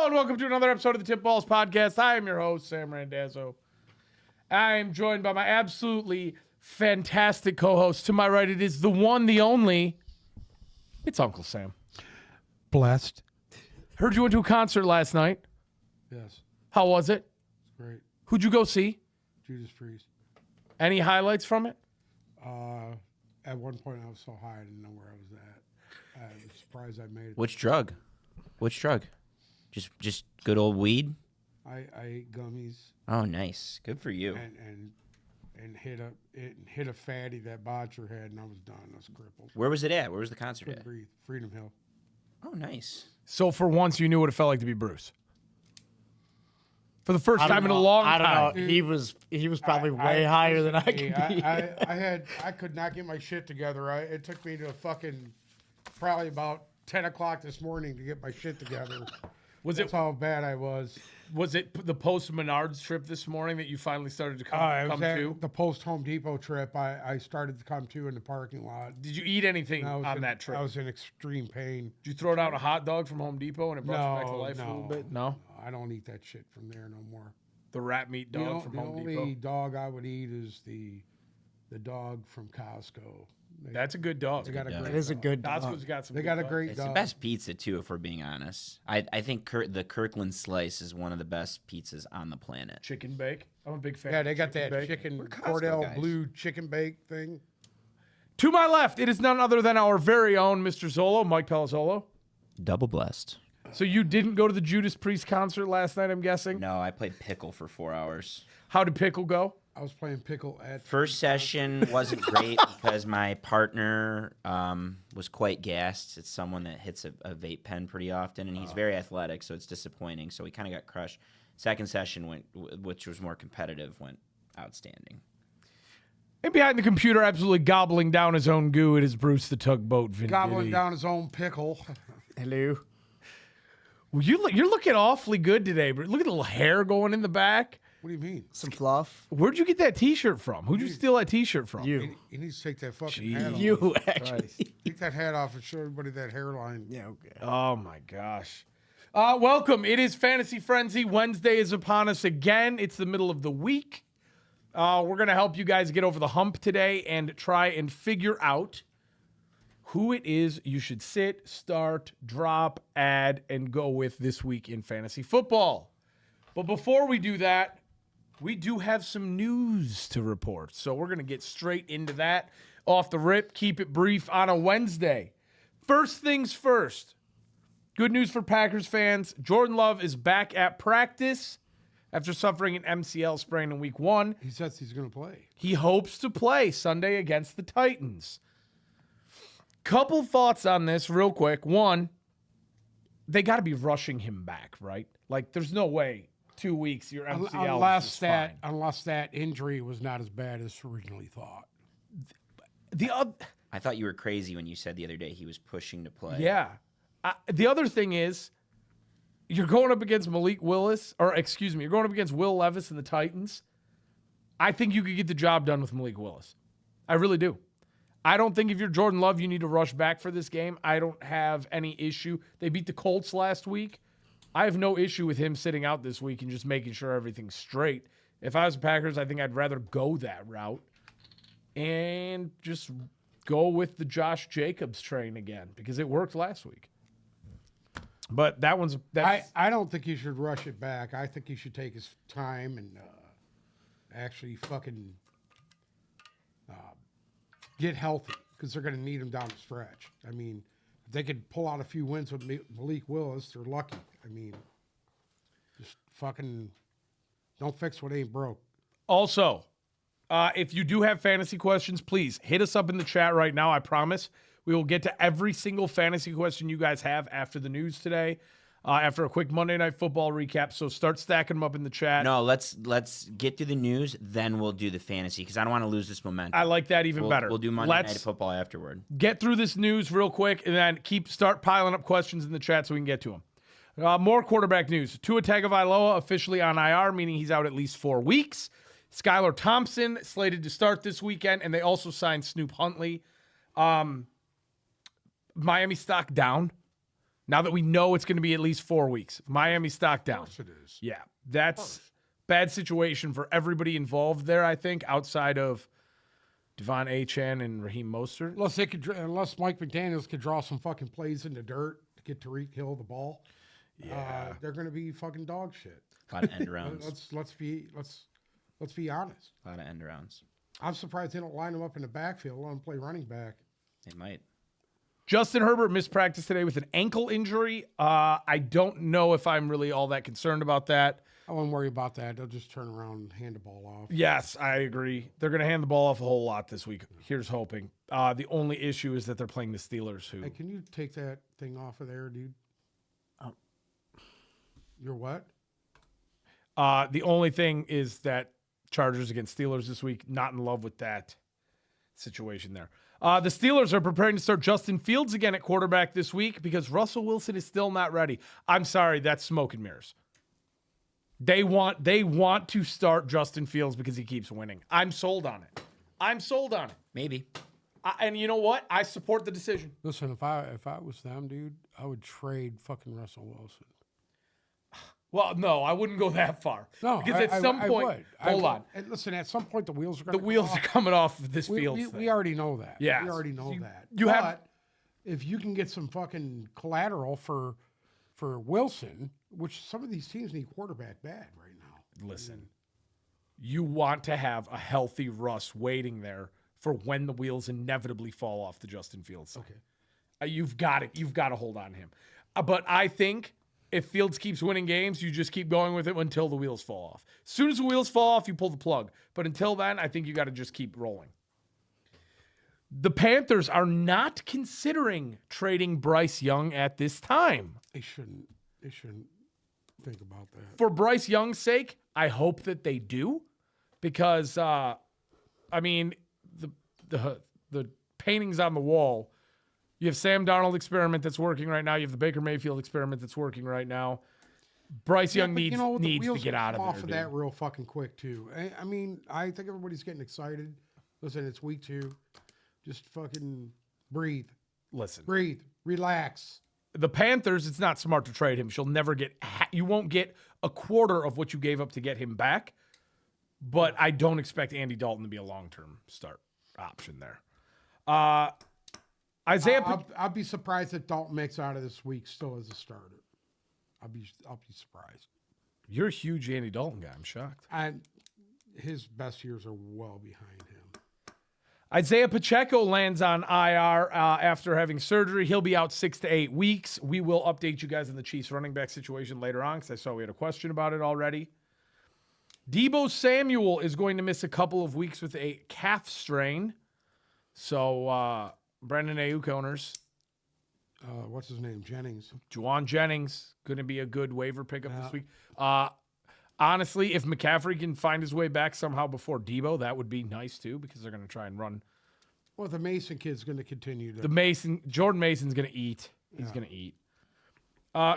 and welcome to another episode of the Tip Balls Podcast. I am your host, Sam Randazzo. I am joined by my absolutely fantastic co-host. To my right, it is the one, the only. It's Uncle Sam. Blessed. Heard you went to a concert last night. Yes. How was it? It's great. Who'd you go see? Judas Priest. Any highlights from it? At one point, I was so high I didn't know where I was at. I was surprised I made it. Which drug? Just good old weed? I ate gummies Oh, nice. Good for you. and hit a fatty that Botcher had, and I was done. I was crippled. Where was it at? Where was the concert Couldn't at? breathe. Freedom Hill. Oh, nice. So for once, you knew what it felt like to be Bruce. For the first time in a long time. I don't know. He was probably way higher than I could be. I could not get my shit together. It took me to fucking probably about 10 o'clock this morning to get my shit together. That's how bad I was. Was it the post Menards trip this morning that you finally started to come to? The post Home Depot trip, I started to come to in the parking lot. Did you eat anything on that trip? I was in extreme pain. Did you throw down a hot dog from Home Depot and it brought you back to life a No. little bit? No? I don't eat that shit from there no more. The rat meat dog from Home The Depot? only dog I would eat is the dog from Costco. That's a good dog. They got a dog. great It is a dog. good Costco's got some They good got a dogs. great It's dog. the best pizza, too, if we're being honest. I think the Kirkland slice is one of the best pizzas on the planet. Chicken bake. I'm a big fan. Yeah, of they got that bake. chicken Costco Cordell guys. Blue chicken bake thing. To my left, it is none other than our very own Mr. Zolo, Mike Palazzolo. Double blessed. So you didn't go to the Judas Priest concert last night, I'm guessing? No, I played pickle for 4 hours. How did Pickle go? I was playing pickle at First session wasn't great because my partner was quite gassed. It's someone that hits a vape pen pretty often, and he's very athletic, so it's disappointing. So we kind of got crushed. Second session went, which was more competitive, went outstanding. And behind the computer, absolutely gobbling down his own goo, it is Bruce the Tugboat Venditti. gobbling down his own pickle. Hello. Well, you're looking awfully good today, but look at the little hair going in the back. What do you mean? Some fluff. Where'd you get that T-shirt from? Who'd you steal that T-shirt from? You. He needs to take that fucking hat off. You actually. Take that hat off and show everybody that hairline. Yeah, okay. Oh my gosh. Welcome. It is Fantasy Frenzy. Wednesday is upon us again. It's the middle of the week. We're going to help you guys get over the hump today and try and figure out who it is you should sit, start, drop, add, and go with this week in fantasy football. But before we do that, we do have some news to report. So we're going to get straight into that off the rip. Keep it brief on a Wednesday. First things first. Good news for Packers fans. Jordan Love is back at practice after suffering an MCL sprain in week 1. He says he's going to play. He hopes to play Sunday against the Titans. Couple thoughts on this real quick. One, they got to be rushing him back, right? Like, there's no way 2 weeks your MCL is fine. Unless that injury was not as bad as originally thought. The other, I thought you were crazy when you said the other day he was pushing to play. yeah. The other thing is, you're going up against Malik Willis, you're going up against Will Levis and the Titans. I think you could get the job done with Malik Willis. I really do. I don't think if you're Jordan Love, you need to rush back for this game. I don't have any issue. They beat the Colts last week. I have no issue with him sitting out this week and just making sure everything's straight. If I was the Packers, I think I'd rather go that route and just go with the Josh Jacobs train again because it worked last week. But that's I don't think you should rush it back. I think you should take his time and actually fucking get healthy because they're going to need him down the stretch. I mean, if they could pull out a few wins with Malik Willis, they're lucky. I mean, just fucking don't fix what ain't broke. Also, if you do have fantasy questions, please hit us up in the chat right now. I promise we will get to every single fantasy question you guys have after the news today, after a quick Monday Night Football recap. So start stacking them up in the chat. No, let's get through the news, then we'll do the fantasy because I don't want to lose this momentum. I like that even better. We'll do Monday Night Let's Football afterward. get through this news real quick and then start piling up questions in the chat so we can get to them. More quarterback news. Tua Tagovailoa officially on IR, meaning he's out at least 4 weeks. Skylar Thompson slated to start this weekend, and they also signed Snoop Huntley. Miami stock down. Now that we know it's going to be at least 4 weeks. Miami stock Of down. course it is. Yeah, that's bad situation for everybody involved there, I think, outside of Devon Achane and Raheem Mostert. Unless Mike McDaniels could draw some fucking plays in the dirt to get Tariq Hill the ball. Yeah. They're going to be fucking dog shit. A lot of end rounds. Let's be honest. A lot of end rounds. I'm surprised they don't line him up in the backfield. Let him play running back. They might. Justin Herbert missed practice today with an ankle injury. I don't know if I'm really all that concerned about that. I wouldn't worry about that. They'll just turn around and hand the ball off. Yes, I agree. They're going to hand the ball off a whole lot this week. Here's hoping. The only issue is that they're playing the Steelers, who Hey, can you take that thing off of there, dude? You're what? the only thing is that Chargers against Steelers this week, not in love with that situation there. The Steelers are preparing to start Justin Fields again at quarterback this week because Russell Wilson is still not ready. I'm sorry, that's smoke and mirrors. They want to start Justin Fields because he keeps winning. I'm sold on it. Maybe. And you know what? I support the decision. Listen, if I was them, dude, I would trade fucking Russell Wilson. Well, no, I wouldn't go that far. No, because at some point, would. hold on, And listen, at some point the wheels are the going. wheels are coming off of this Fields thing. We already know that. Yeah. we already know that. you but have- if you can get some fucking collateral for Wilson, which some of these teams need quarterback bad right now. Listen, you want to have a healthy Russ waiting there for when the wheels inevitably fall off the Justin Fields side. Okay. You've got it. You've got to hold on to him. But I think if Fields keeps winning games, you just keep going with it until the wheels fall off. As soon as the wheels fall off, you pull the plug. But until then, I think you got to just keep rolling. The Panthers are not considering trading Bryce Young at this time. They shouldn't think about that. For Bryce Young's sake, I hope that they do, because I mean the paintings on the wall. You have Sam Darnold experiment that's working right now. You have the Baker Mayfield experiment that's working right now. Bryce Young but needs the to wheels get will out come of off there. of Dude. that real fucking quick too. I mean, I think everybody's getting excited. Listen, it's week 2. Just fucking breathe, Listen, relax. the Panthers. It's not smart to trade him. She'll never get. You won't get a quarter of what you gave up to get him back. But I don't expect Andy Dalton to be a long-term start option there. Isaiah. I'll be surprised if Dalton makes out of this week still as a starter. I'll be surprised. You're a huge Andy Dalton guy. I'm shocked. And his best years are well behind him. Isaiah Pacheco lands on IR after having surgery. He'll be out 6 to 8 weeks. We will update you guys on the Chiefs running back situation later on because I saw we had a question about it already. Deebo Samuel is going to miss a couple of weeks with a calf strain. So, Brandon Ayuk owners, What's his name? Jennings. Juwan Jennings, going to be a good waiver pickup this week. Honestly, if McCaffrey can find his way back somehow before Deebo, that would be nice too, because they're going to try and run. Well, the Mason kid's going to continue to. Jordan Mason's going to eat. He's going to eat.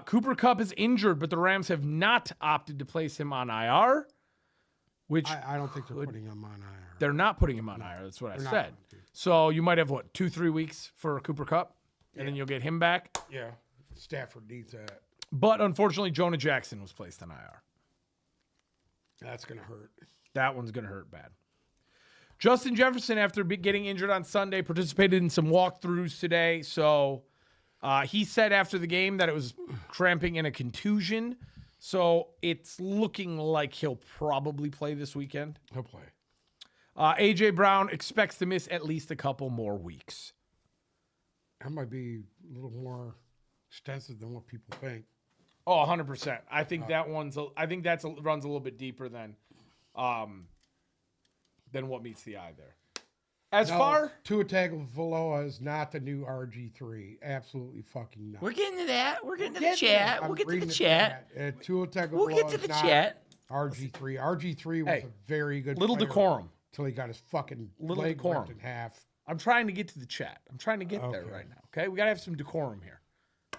Cooper Kupp is injured, but the Rams have not opted to place him on IR, which I don't think they're putting him on IR. they're not putting him on IR. That's what I They're not said. going to. So you might have, 2-3 weeks for Cooper Kupp, and then you'll get him back. Yeah, Stafford needs that. But unfortunately, Jonah Jackson was placed on IR. That's going to hurt. That one's going to hurt bad. Justin Jefferson, after getting injured on Sunday, participated in some walkthroughs today. So he said after the game that it was cramping and a contusion. So it's looking like he'll probably play this weekend. He'll play. A.J. Brown expects to miss at least a couple more weeks. That might be a little more extensive than what people think. Oh, 100%. I think that runs a little bit deeper than what meets the eye there. As far Tua Tagovailoa is not the new RG3. Absolutely fucking not. We're getting to that. We're getting to the chat. We'll get to the chat. Tua Tagovailoa We'll get to is the not chat. RG3. RG3 was Hey, a very good little player decorum. until he got his fucking Little leg decorum. ripped in half. I'm trying to get to the chat. I'm trying to get there Okay. right now. Okay, we gotta have some decorum here.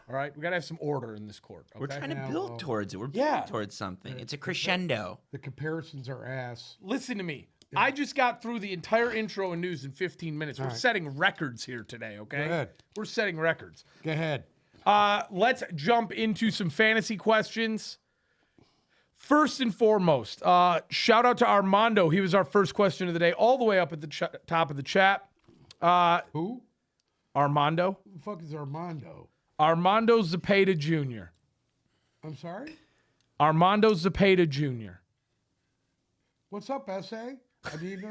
All right, we gotta have some order in this court. Okay? We're trying to Yeah, build well, towards it. We're Yeah. building towards something. It's a crescendo. The comparisons are ass. Listen to me. I just got through the entire intro and news in 15 minutes. We're right. setting records here today. Okay, Go ahead. we're setting records. Go ahead. Let's jump into some fantasy questions. First and foremost, shout out to Armando. He was our first question of the day, all the way up at the top of the chat. Who? Armando. Who the fuck is Armando? Armando Zepeda Jr. I'm sorry? Armando Zepeda Jr. What's up, SA? I mean,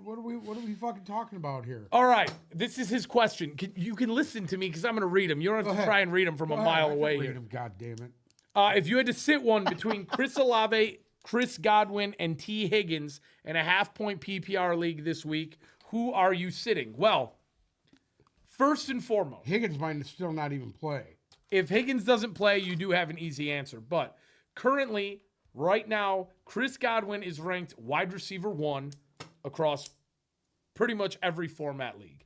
what are we fucking talking about here? All right, this is his question. You can listen to me because I'm going to read him. You don't have Go to ahead. try and read him from a Go ahead, mile I can away read here. him, God damn it. If you had to sit one between Chris Olave, Chris Godwin, and T. Higgins in a half-point PPR league this week, who are you sitting? Well, first and foremost, Higgins might still not even play. if Higgins doesn't play, you do have an easy answer. But currently, right now, Chris Godwin is ranked wide receiver 1 across pretty much every format league.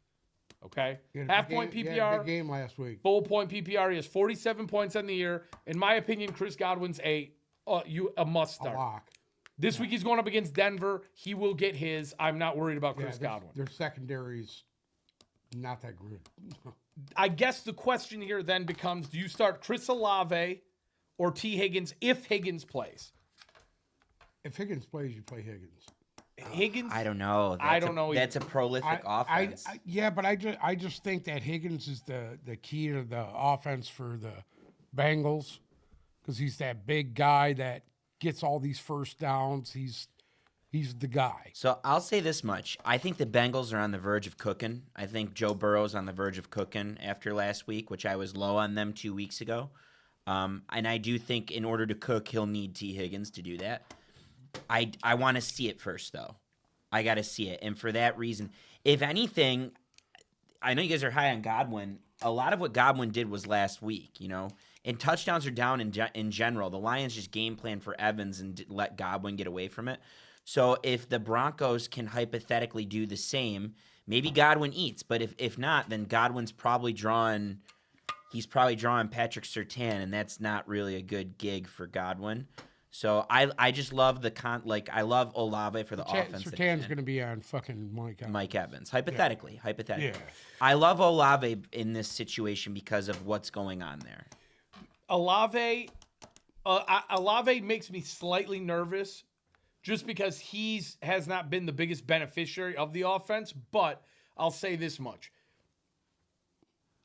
Okay? He had a Half-point big game- he had a PPR. big game last week. Full point PPR. He has 47 points on the year. In my opinion, Chris Godwin's a must A start. lock. This week he's going up against Denver. He will get his. I'm not worried about Yeah, Chris Godwin. their secondary's not that good. I guess the question here then becomes: do you start Chris Olave or T. Higgins if Higgins plays? If Higgins plays, you play Higgins. Higgins. I don't know. I don't know That's a prolific offense. Yeah, but I just think that Higgins is the key to the offense for the Bengals because he's that big guy that gets all these first downs. He's the guy. So I'll say this much. I think the Bengals are on the verge of cooking. I think Joe Burrow's on the verge of cooking after last week, which I was low on them 2 weeks ago. And I do think in order to cook, he'll need T. Higgins to do that. I want to see it first, though. I got to see it. And for that reason, if anything, I know you guys are high on Godwin. A lot of what Godwin did was last week, And touchdowns are down in general. The Lions just game plan for Evans and let Godwin get away from it. So if the Broncos can hypothetically do the same, maybe Godwin eats. But if not, then Godwin's probably drawing Patrick Surtain, and that's not really a good gig for Godwin. So I just love I love Olave for the offense. that he's Sertan's in. going to be on fucking Mike Evans. Hypothetically. Yeah. I love Olave in this situation because of what's going on there. Olave makes me slightly nervous just because has not been the biggest beneficiary of the offense, but I'll say this much.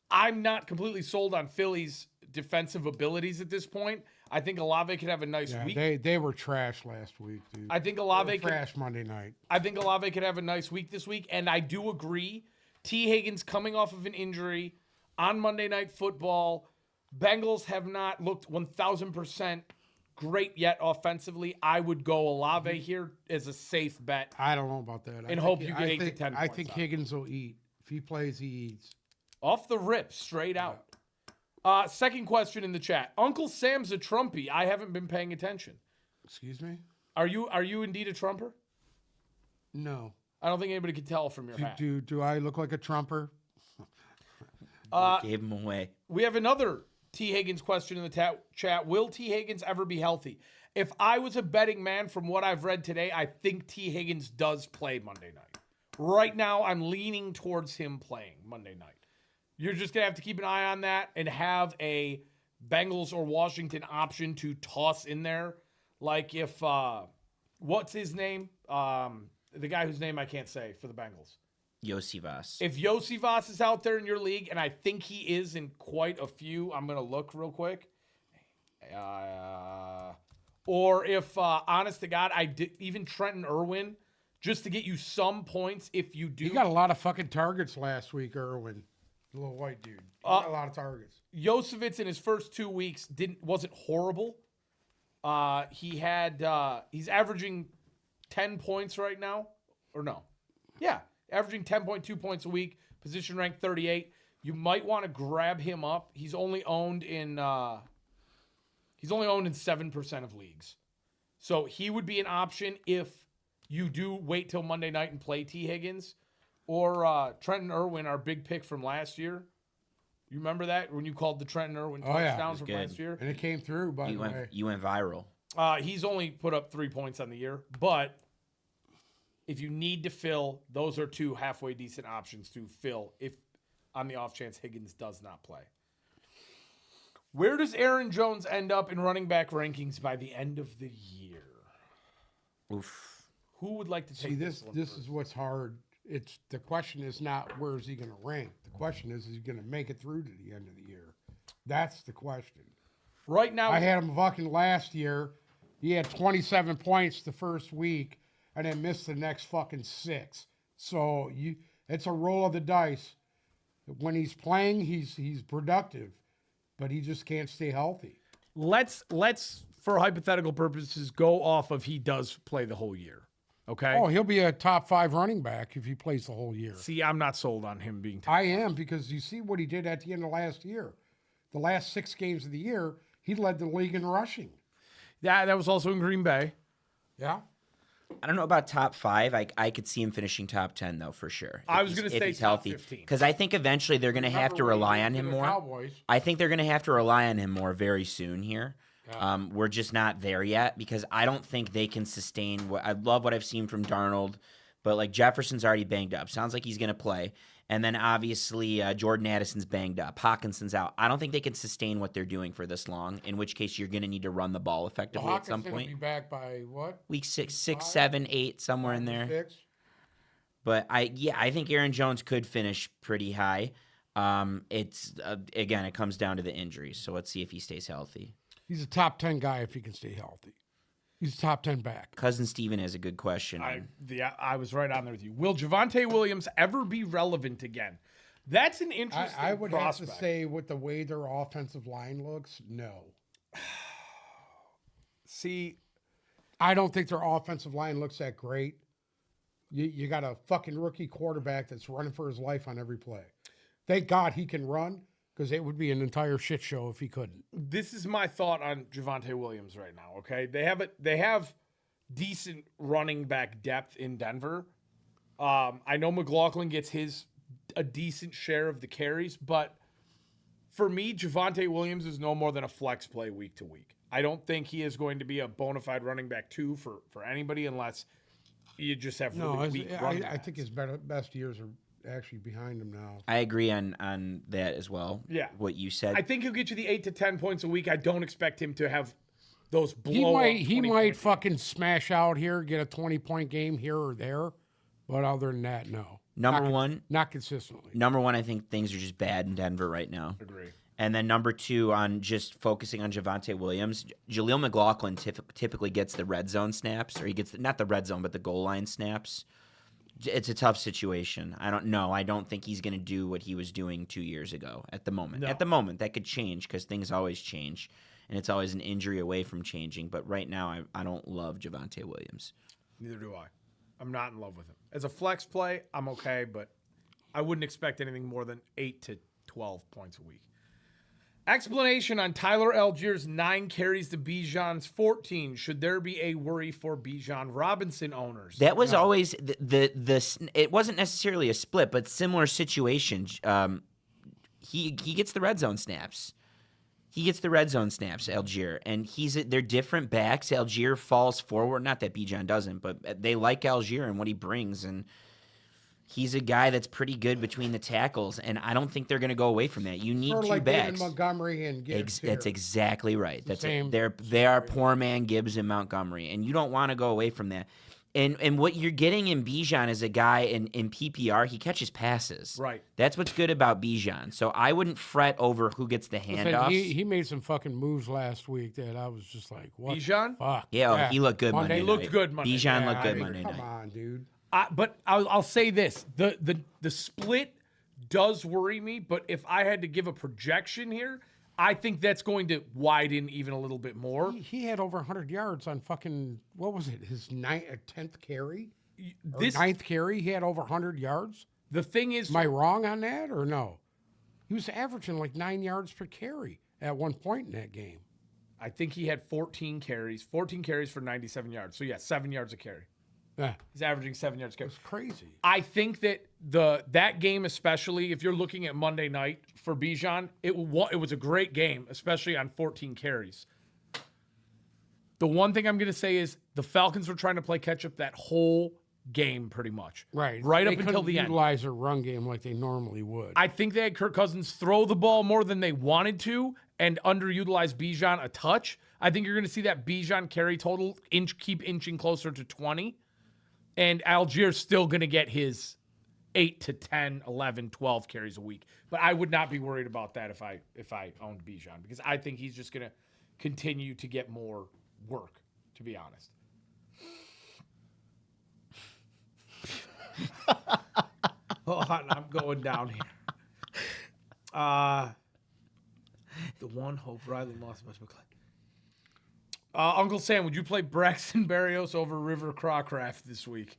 I'm not completely sold on Philly's defensive abilities at this point. I think Olave could have a nice week. They were trash last week, dude. I think They were Olave could trash Monday night. I think Olave could have a nice week this week, and I do agree. T. Higgins coming off of an injury on Monday Night Football. Bengals have not looked 1,000% great yet offensively. I would go Olave here as a safe bet. I don't know about that. And hope you get 8 to 10 I points think out of it. Higgins will eat. If he plays, he eats. Off the rip, straight out. Second question in the chat. Uncle Sam's a Trumpy. I haven't been paying attention. Excuse me? Are you indeed a Trumper? No. I don't think anybody can tell from your hat. Do I look like a Trumper? Gave him away. We have another T. Higgins question in the chat. Will T. Higgins ever be healthy? If I was a betting man from what I've read today, I think T. Higgins does play Monday night. Right now, I'm leaning towards him playing Monday night. You're just going to have to keep an eye on that and have a Bengals or Washington option to toss in there. Like if, what's his name? The guy whose name I can't say for the Bengals. Yosivas. If Yosivas is out there in your league, and I think he is in quite a few, I'm going to look real quick. Or if, honest to God, even Trenton Irwin, just to get you some points if you do. He got a lot of fucking targets last week, Irwin. The little white dude. He got a lot of targets. Yosevitz in his first 2 weeks wasn't horrible. He's averaging 10 points right now. Or no. Yeah. Averaging 10.2 points a week. Position rank 38. You might want to grab him up. He's only owned in 7% of leagues. So he would be an option if you do wait till Monday night and play T. Higgins. Or Trenton Irwin, our big pick from last year. You remember that when you called the Trenton Irwin touchdowns from good. last year? And it came through, by the way. You went viral. He's only put up 3 points on the year, but if you need to fill, those are two halfway decent options to fill if on the off chance Higgins does not play. Where does Aaron Jones end up in running back rankings by the end of the year? Oof. Who would like to take See, this? this is what's hard. It's the question is not where is he going to rank. The question is he going to make it through to the end of the year? That's the question. Right now, I had him fucking last year. He had 27 points the first week and then missed the next fucking 6. So it's a roll of the dice. When he's playing, he's productive, but he just can't stay healthy. let's for hypothetical purposes go off of he does play the whole year. Okay. Oh, he'll be a top 5 running back if he plays the whole year. See, I'm not sold on him being. I am, because you see what he did at the end of last year. The last 6 games of the year, he led the league in rushing. Yeah, that was also in Green Bay. Yeah. I don't know about top 5. I could see him finishing top 10 though for sure. I was going to say he's top healthy, 15. because I think eventually they're going to have to rely on him more. Cowboys. I think they're going to have to rely on him more very soon here. We're just not there yet, because I don't think they can sustain what I love what I've seen from Darnold, but like Jefferson's already banged up. Sounds like he's going to play. And then obviously Jordan Addison's banged up. Hawkinson's out. I don't think they can sustain what they're doing for this long, in which case you're going to need to run the ball effectively at some Hawkinson point. will be back by what? Week 6, 7, 8, somewhere in there. 6? But I think Aaron Jones could finish pretty high. Again, it comes down to the injuries. So let's see if he stays healthy. He's a top 10 guy if he can stay healthy. He's a top 10 back. Cousin Steven has a good question. I was right on there with you. Will Javonte Williams ever be relevant again? That's an interesting I would prospect. have to say, with the way their offensive line looks, no. See, I don't think their offensive line looks that great. You got a fucking rookie quarterback that's running for his life on every play. Thank God he can run, because it would be an entire shit show if he couldn't. this is my thought on Javonte Williams right now. Okay, they have decent running back depth in Denver. I know McLaughlin gets a decent share of the carries, but for me, Javonte Williams is no more than a flex play week to week. I don't think he is going to be a bona fide running back 2 for anybody, unless you just have really weak running I backs. think his best years are actually behind him now. I agree on that as well. Yeah. What you said. I think he'll get you the 8 to 10 points a week. I don't expect him to have those blow He might fucking smash out here, get a 20-point game here or there, but other than that, no. Number one, Not consistently. I think things are just bad in Denver right now. Agree. And then number 2, on just focusing on Javonte Williams, Jaleel McLaughlin typically gets the red zone snaps, or he gets not the red zone, but the goal line snaps. It's a tough situation. I don't think he's going to do what he was doing 2 years ago at the moment. No. At the moment, that could change, because things always change, and it's always an injury away from changing. But right now, I don't love Javonte Williams. Neither do I. I'm not in love with him. As a flex play, I'm okay, but I wouldn't expect anything more than 8 to 12 points a week. Explanation on Tyler Algier's 9 carries to Bijan's 14. Should there be a worry for Bijan Robinson owners? That was always the it wasn't necessarily a split, but similar situation. He gets the red zone snaps. Algier, and they're different backs. Algier falls forward. Not that Bijan doesn't, but they like Algier and what he brings, and he's a guy that's pretty good between the tackles, and I don't think they're going to go away from that. You need Sort of 2 like backs. David Montgomery and Gibbs here. That's exactly right. same They are poor man Gibbs and Montgomery, and you don't want to go away from that. And what you're getting in Bijan is a guy in PPR, he catches passes. Right. That's what's good about Bijan. So I wouldn't fret over who gets the Listen, handoffs. he made some fucking moves last week that I was just like, what? Bijan? Fuck. Yeah, he looked good Monday He night. looked good Monday. Bijan Yeah, looked I good agree. Monday Come night. on, dude. But I'll say this: the split does worry me. But if I had to give a projection here, I think that's going to widen even a little bit more. He had over 100 yards on fucking, what was it, his 10th carry? Or This 9th carry? He had over 100 yards? the thing is, Am I wrong on that or no? He was averaging like 9 yards per carry at one point in that game. I think he had 14 carries for 97 yards. So yeah, 7 yards a carry. Yeah, He's averaging 7 yards a carry. it's crazy. I think that that game, especially if you're looking at Monday night for Bijan, it was a great game, especially on 14 carries. The one thing I'm going to say is the Falcons were trying to play catch up that whole game pretty much. Right. Right They up until couldn't the end. utilize their run game like they normally would. I think they had Kirk Cousins throw the ball more than they wanted to, and underutilize Bijan a touch, I think you're going to see that Bijan carry total keep inching closer to 20. And Algier's still going to get his 8 to 10, 11, 12 carries a week. But I would not be worried about that if I owned Bijan, because I think he's just going to continue to get more work, to be honest. Hold on, I'm going down here. The one hope Riley Moss must McClay. Uncle Sam, would you play Braxton Berrios over River Crawcraft this week?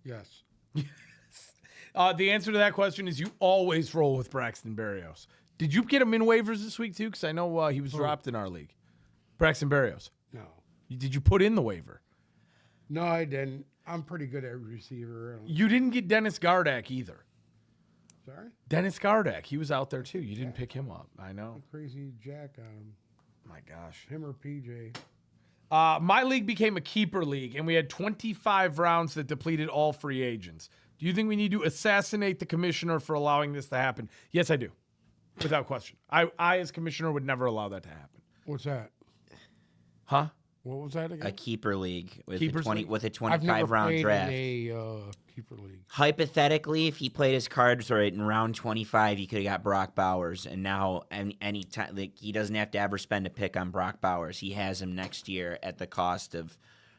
Yes. The answer to that question is you always roll with Braxton Berrios. Did you get him in waivers this week too? Because I know he was dropped in our league. Braxton Berrios. No. Did you put in the waiver? No, I didn't. I'm pretty good at receiver. You didn't get Dennis Gardak either. Sorry? Dennis Gardak, he was out there too. You didn't pick him up. I know. Crazy Jack on him. My gosh. Him or PJ. My league became a keeper league, and we had 25 rounds that depleted all free agents. Do you think we need to assassinate the commissioner for allowing this to happen? Yes, I do. Without question. I as commissioner, would never allow that to happen. What's that? Huh? What was that again? A keeper league with Keepers league? with a I've never 25 round played draft. in a keeper league. Hypothetically, if he played his cards right in round 25, he could have got Brock Bowers, and now any time he doesn't have to ever spend a pick on Brock Bowers. He has him next year at the cost of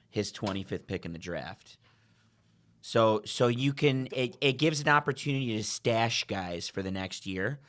his 25th pick in the draft. So you can it gives an opportunity to stash guys for the next year,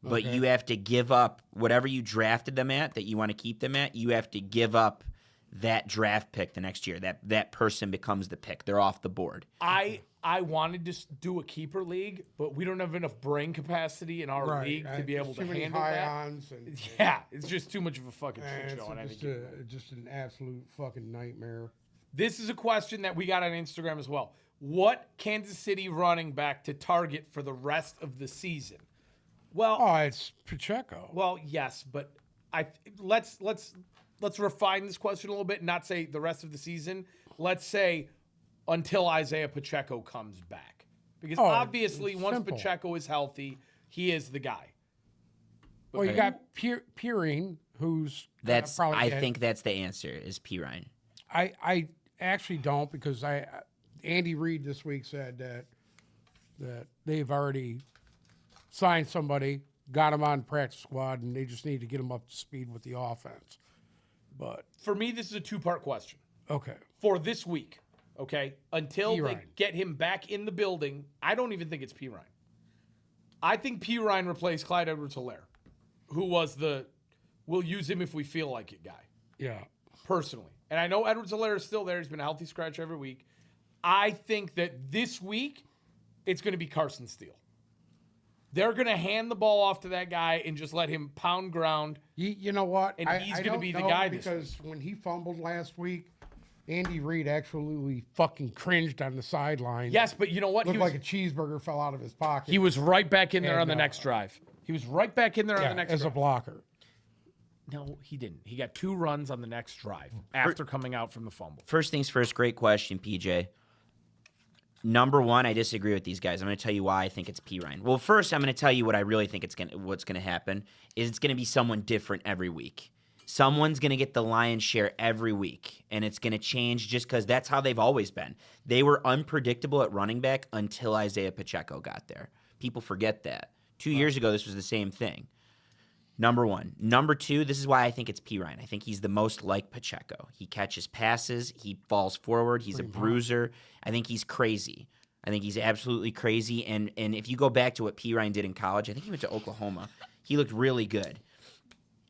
but you have to give up whatever you drafted them at that you want to keep them at. You have to give up that draft pick the next year. That person becomes the pick. They're off the board. I wanted to do a keeper league, but we don't have enough brain capacity in our league to be able to handle that. And Yeah, it's just too much of a fucking shit it's show on any just, given night. just an absolute fucking nightmare. This is a question that we got on Instagram as well. What Kansas City running back to target for the rest of the season? Well, Oh, it's Pacheco. well, yes, but let's refine this question a little bit and not say the rest of the season. Let's say until Isaiah Pacheco comes back. Because obviously it's once simple. Pacheco is healthy, he is the guy. Well, you got Peering, who's That's probably I dead. think that's the answer is P Ryan. I actually don't, because Andy Reid this week said that they've already signed somebody, got him on practice squad, and they just need to get him up to speed with the offense. But For me, this is a two-part question. okay, For this week, okay? Until P. they Ryan. get him back in the building, I don't even think it's P. Ryan. I think P. Ryan replaced Clyde Edwards-Helaire, who was the we'll use him if we feel like it guy, yeah, personally. And I know Edwards-Helaire is still there. He's been a healthy scratch every week. I think that this week, it's going to be Carson Steele. They're going to hand the ball off to that guy and just let him pound ground. you know what? And he's I gonna don't be the know, guy this because when he fumbled last week, Andy Reid absolutely fucking cringed on the sideline. Yes, but you know what? Looked like a cheeseburger fell out of his pocket. He was right back in there And, on the next drive. He was right back in there on the next as drive. a blocker. No, he didn't. He got 2 runs on the next drive after coming out from the fumble. First things first, great question, PJ. Number one, I disagree with these guys. I'm going to tell you why I think it's P. Ryan. Well, first, I'm going to tell you what I really think what's going to happen is it's going to be someone different every week. Someone's going to get the lion's share every week, and it's going to change just because that's how they've always been. They were unpredictable at running back until Isaiah Pacheco got there. People forget that. 2 years ago, this was the same thing. Number one. Number two, this is why I think it's P. Ryan. I think he's the most like Pacheco. He catches passes. He falls forward. He's a bruiser. I think he's crazy. I think he's absolutely crazy. And if you go back to what P. Ryan did in college, I think he went to Oklahoma. He looked really good.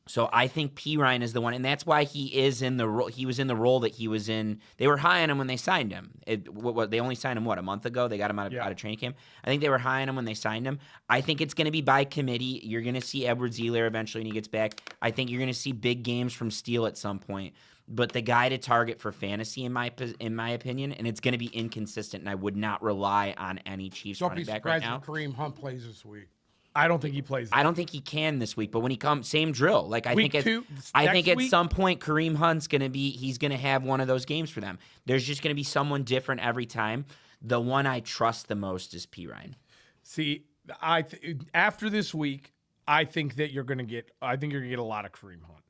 So I think P. Ryan is the one, and that's why he is in the role. He was in the role that he was in. They were high on him when they signed him. They only signed him a month ago. They got him out of training camp. I think they were high on him when they signed him. I think it's going to be by committee. You're going to see Edwards-Helaire eventually when he gets back. I think you're going to see big games from Steele at some point. But the guy to target for fantasy, in my opinion, and it's going to be inconsistent, and I would not rely on any Chiefs Don't be running back right surprised now. if Kareem Hunt plays this week. I don't think he plays. I don't think he can this week, but when he comes, same drill. Like I Week think, two, I think next at week? some point Kareem Hunt's he's gonna have one of those games for them. There's just gonna be someone different every time. The one I trust the most is P. Ryan. See, after this week, I think that you're gonna get a lot of Kareem Hunt.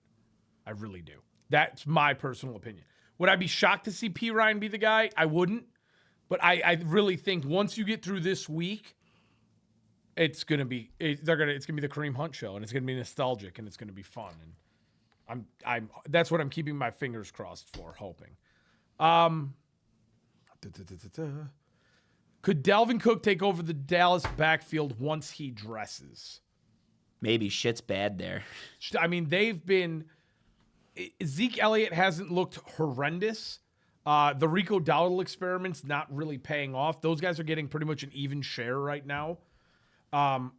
I really do. That's my personal opinion. Would I be shocked to see P. Ryan be the guy? I wouldn't. But I really think once you get through this week, it's gonna be the Kareem Hunt show, and it's gonna be nostalgic, and it's gonna be fun, and that's what I'm keeping my fingers crossed for, hoping. Could Dalvin Cook take over the Dallas backfield once he dresses? Maybe shit's bad there. I mean, Zeke Elliott hasn't looked horrendous. The Rico Dowdle experiment's not really paying off. Those guys are getting pretty much an even share right now. And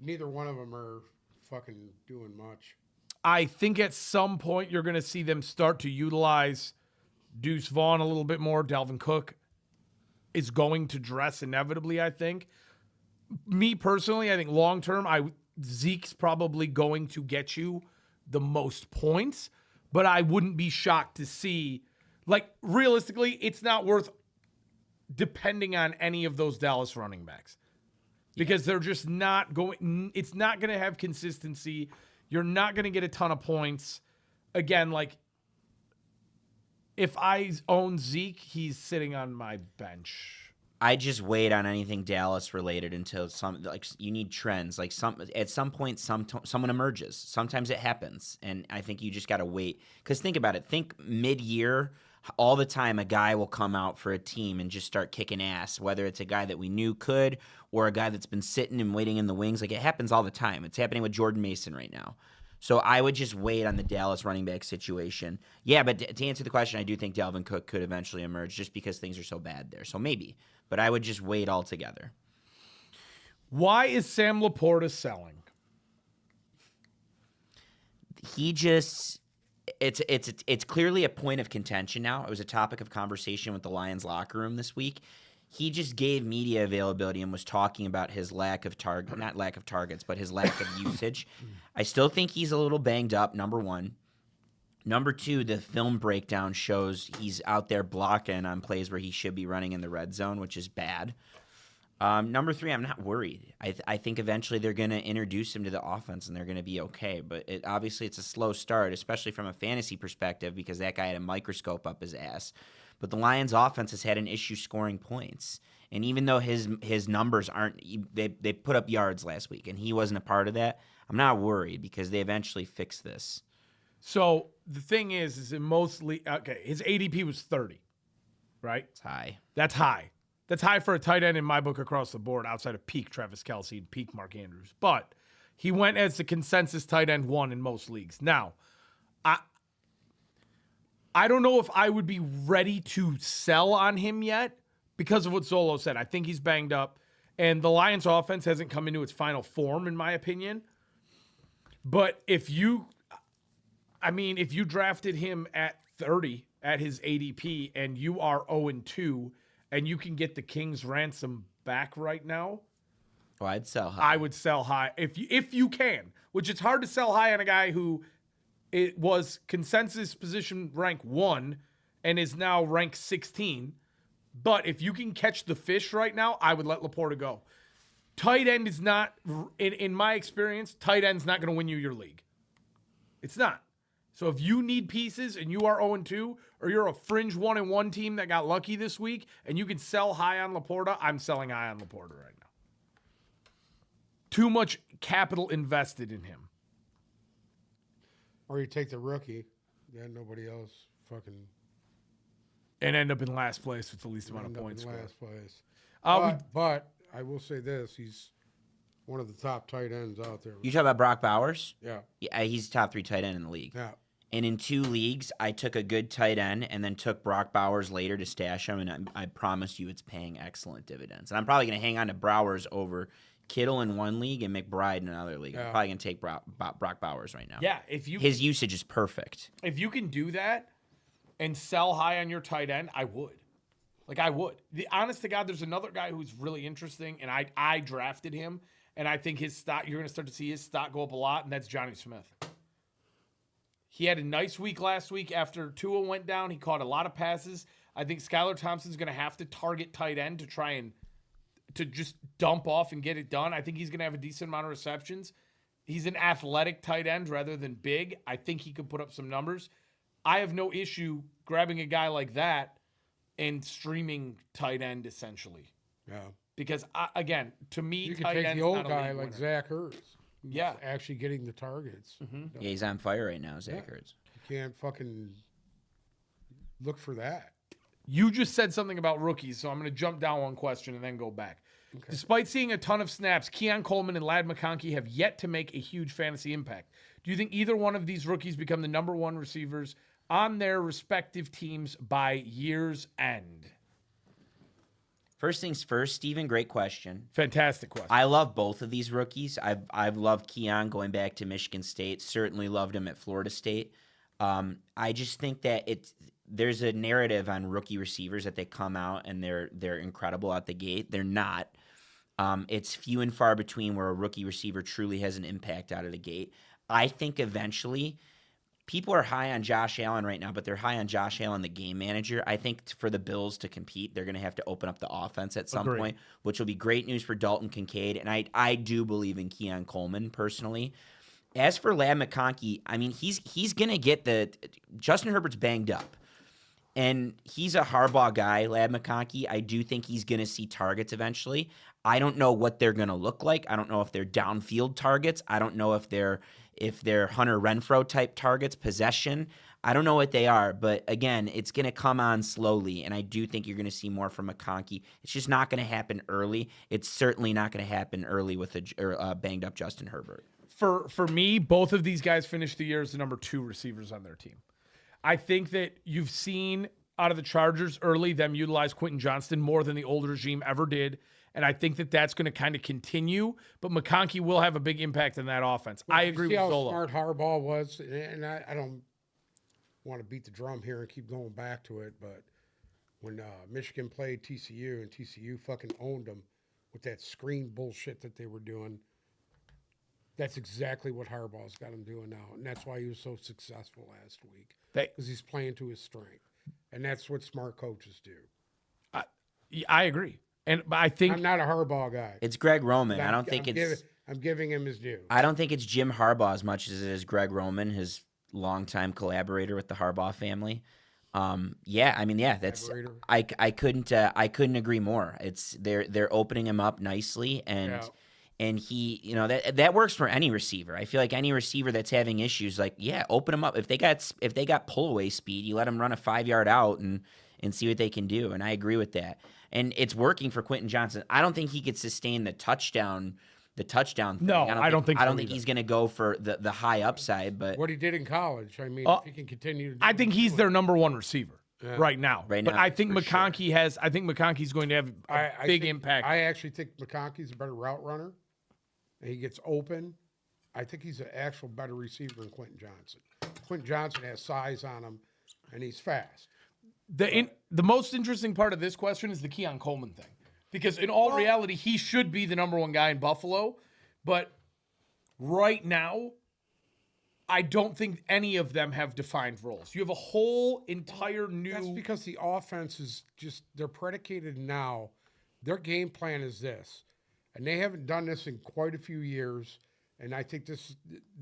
neither one of them are fucking doing much. I think at some point you're going to see them start to utilize Deuce Vaughn a little bit more. Dalvin Cook is going to dress inevitably, I think. Me personally, I think long term, Zeke's probably going to get you the most points, but I wouldn't be shocked to see, like, realistically, it's not worth depending on any of those Dallas running backs because they're just not going, it's not going to have consistency. You're not going to get a ton of points. Again, like, if I own Zeke, he's sitting on my bench. I just wait on anything Dallas related until you need trends. Like at some point, someone emerges. Sometimes it happens, and I think you just got to wait. Because think about it. Think mid-year, all the time a guy will come out for a team and just start kicking ass. Whether it's a guy that we knew could, or a guy that's been sitting and waiting in the wings. Like it happens all the time. It's happening with Jordan Mason right now. So I would just wait on the Dallas running back situation. Yeah, but to answer the question, I do think Dalvin Cook could eventually emerge just because things are so bad there. So maybe. But I would just wait altogether. Why is Sam Laporta selling? It's clearly a point of contention now. It was a topic of conversation with the Lions locker room this week. He just gave media availability and was talking about his not lack of targets, but his lack of usage. I still think he's a little banged up, number one. Number two, the film breakdown shows he's out there blocking on plays where he should be running in the red zone, which is bad. Number three, I'm not worried. I think eventually they're going to introduce him to the offense and they're going to be okay. But obviously it's a slow start, especially from a fantasy perspective, because that guy had a microscope up his ass. But the Lions' offense has had an issue scoring points. And even though his numbers aren't – they put up yards last week, and he wasn't a part of that, I'm not worried because they eventually fix this. So the thing is it mostly – okay, his ADP was 30, right? It's high. That's high. That's high for a tight end in my book across the board outside of peak Travis Kelce and peak Mark Andrews. But he went as the consensus tight end 1 in most leagues. Now, I don't know if I would be ready to sell on him yet because of what Zolo said. I think he's banged up, and the Lions offense hasn't come into its final form, in my opinion. But if you drafted him at 30 at his ADP and you are 0-2 and you can get the King's ransom back right now, Oh, I'd sell high. I would sell high if you can, which it's hard to sell high on a guy who it was consensus position rank 1 and is now rank 16. But if you can catch the fish right now, I would let Laporta go. Tight end is not, in my experience, tight end's not going to win you your league. It's not. So if you need pieces and you are 0-2, or you're a fringe 1-1 team that got lucky this week and you can sell high on Laporta, I'm selling high on Laporta right now. Too much capital invested in him. Or you take the rookie, then nobody else fucking And end up in last place with the least amount of points. last place. We But I will say this: he's one of the top tight ends out there. You talk about Brock Bowers? Yeah, Yeah, he's top 3 tight end in the league. yeah. And in 2 leagues, I took a good tight end and then took Brock Bowers later to stash him, and I promise you it's paying excellent dividends. And I'm probably going to hang on to Bowers over Kittle in 1 league and McBride in another league. Yeah. I'm probably going to take Brock Bowers right now. Yeah, His usage is perfect. if you can do that and sell high on your tight end, I would. Like, I would. The honest to God, there's another guy who's really interesting, and I drafted him, and I think his stock, you're going to start to see his stock go up a lot, and that's Johnny Smith. He had a nice week last week after Tua went down. He caught a lot of passes. I think Skylar Thompson's going to have to target tight end to try and to just dump off and get it done. I think he's going to have a decent amount of receptions. He's an athletic tight end rather than big. I think he could put up some numbers. I have no issue grabbing a guy like that and streaming tight end essentially. Yeah. Because, again, to me, You could tight take end's the old not a guy league like winner. Zach Ertz. who's Yeah. actually getting the targets. Yeah, he's on fire right now, Zach Ertz. You can't fucking look for that. You just said something about rookies, so I'm going to jump down one question and then go back. Despite seeing a ton of snaps, Keon Coleman and Ladd McConkey have yet to make a huge fantasy impact. Do you think either one of these rookies become the number one receivers on their respective teams by year's end? First things first, Steven, great question. Fantastic question. I love both of these rookies. I've loved Keon going back to Michigan State. Certainly loved him at Florida State. I just think that there's a narrative on rookie receivers that they come out and they're incredible out the gate. They're not. It's few and far between where a rookie receiver truly has an impact out of the gate. I think eventually people are high on Josh Allen right now, but they're high on Josh Allen, the game manager. I think for the Bills to compete, they're going to have to open up the offense at some point, which will be great news for Dalton Kincaid. And I do believe in Keon Coleman personally. As for Ladd McConkey, I mean, he's going to get Justin Herbert's banged up. And he's a Harbaugh guy, Ladd McConkey. I do think he's going to see targets eventually. I don't know what they're going to look like. I don't know if they're downfield targets. I don't know if they're Hunter Renfrow type targets, possession. I don't know what they are, but again, it's going to come on slowly, and I do think you're going to see more from McConkey. It's just not going to happen early. It's certainly not going to happen early with a banged up Justin Herbert. For me, both of these guys finished the year as the number 2 receivers on their team. I think that you've seen out of the Chargers early them utilize Quentin Johnston more than the old regime ever did. And I think that that's going to kind of continue. But McConkey will have a big impact in that offense. I agree with See how Zolo. smart Harbaugh was? And I don't want to beat the drum here and keep going back to it, but when Michigan played TCU and TCU fucking owned them with that screen bullshit that they were doing, that's exactly what Harbaugh's got him doing now. And that's why he was so successful last week. Because he's playing to his strength. And that's what smart coaches do. I agree. And I think I'm not a Harbaugh guy. It's Greg Roman. I'm giving him his due. I don't think it's Jim Harbaugh as much as it is Greg Roman, his longtime collaborator with the Harbaugh family. That's I couldn't agree more. It's they're opening him up nicely and he, that works for any receiver. I feel like any receiver that's having issues, open him up. If they got pull away speed, you let them run a 5-yard out and see what they can do. And I agree with that. And it's working for Quentin Johnston. I don't think he could sustain the touchdown thing. No, I don't think he's going to go for the high upside. But what he did in college, I mean, if he can continue to do I think he's their number 1 receiver right now. Right but now, I think McConkey's going to have a big impact. I actually think McConkey's a better route runner. And he gets open. I think he's an actual better receiver than Quentin Johnston. Quentin Johnston has size on him, and he's fast. The most interesting part of this question is the Keon Coleman thing. Because in all reality, he should be the number 1 guy in Buffalo. But right now, I don't think any of them have defined roles. You have a whole entire new... That's because the offense is just, they're predicated now. Their game plan is this. And they haven't done this in quite a few years. And I think this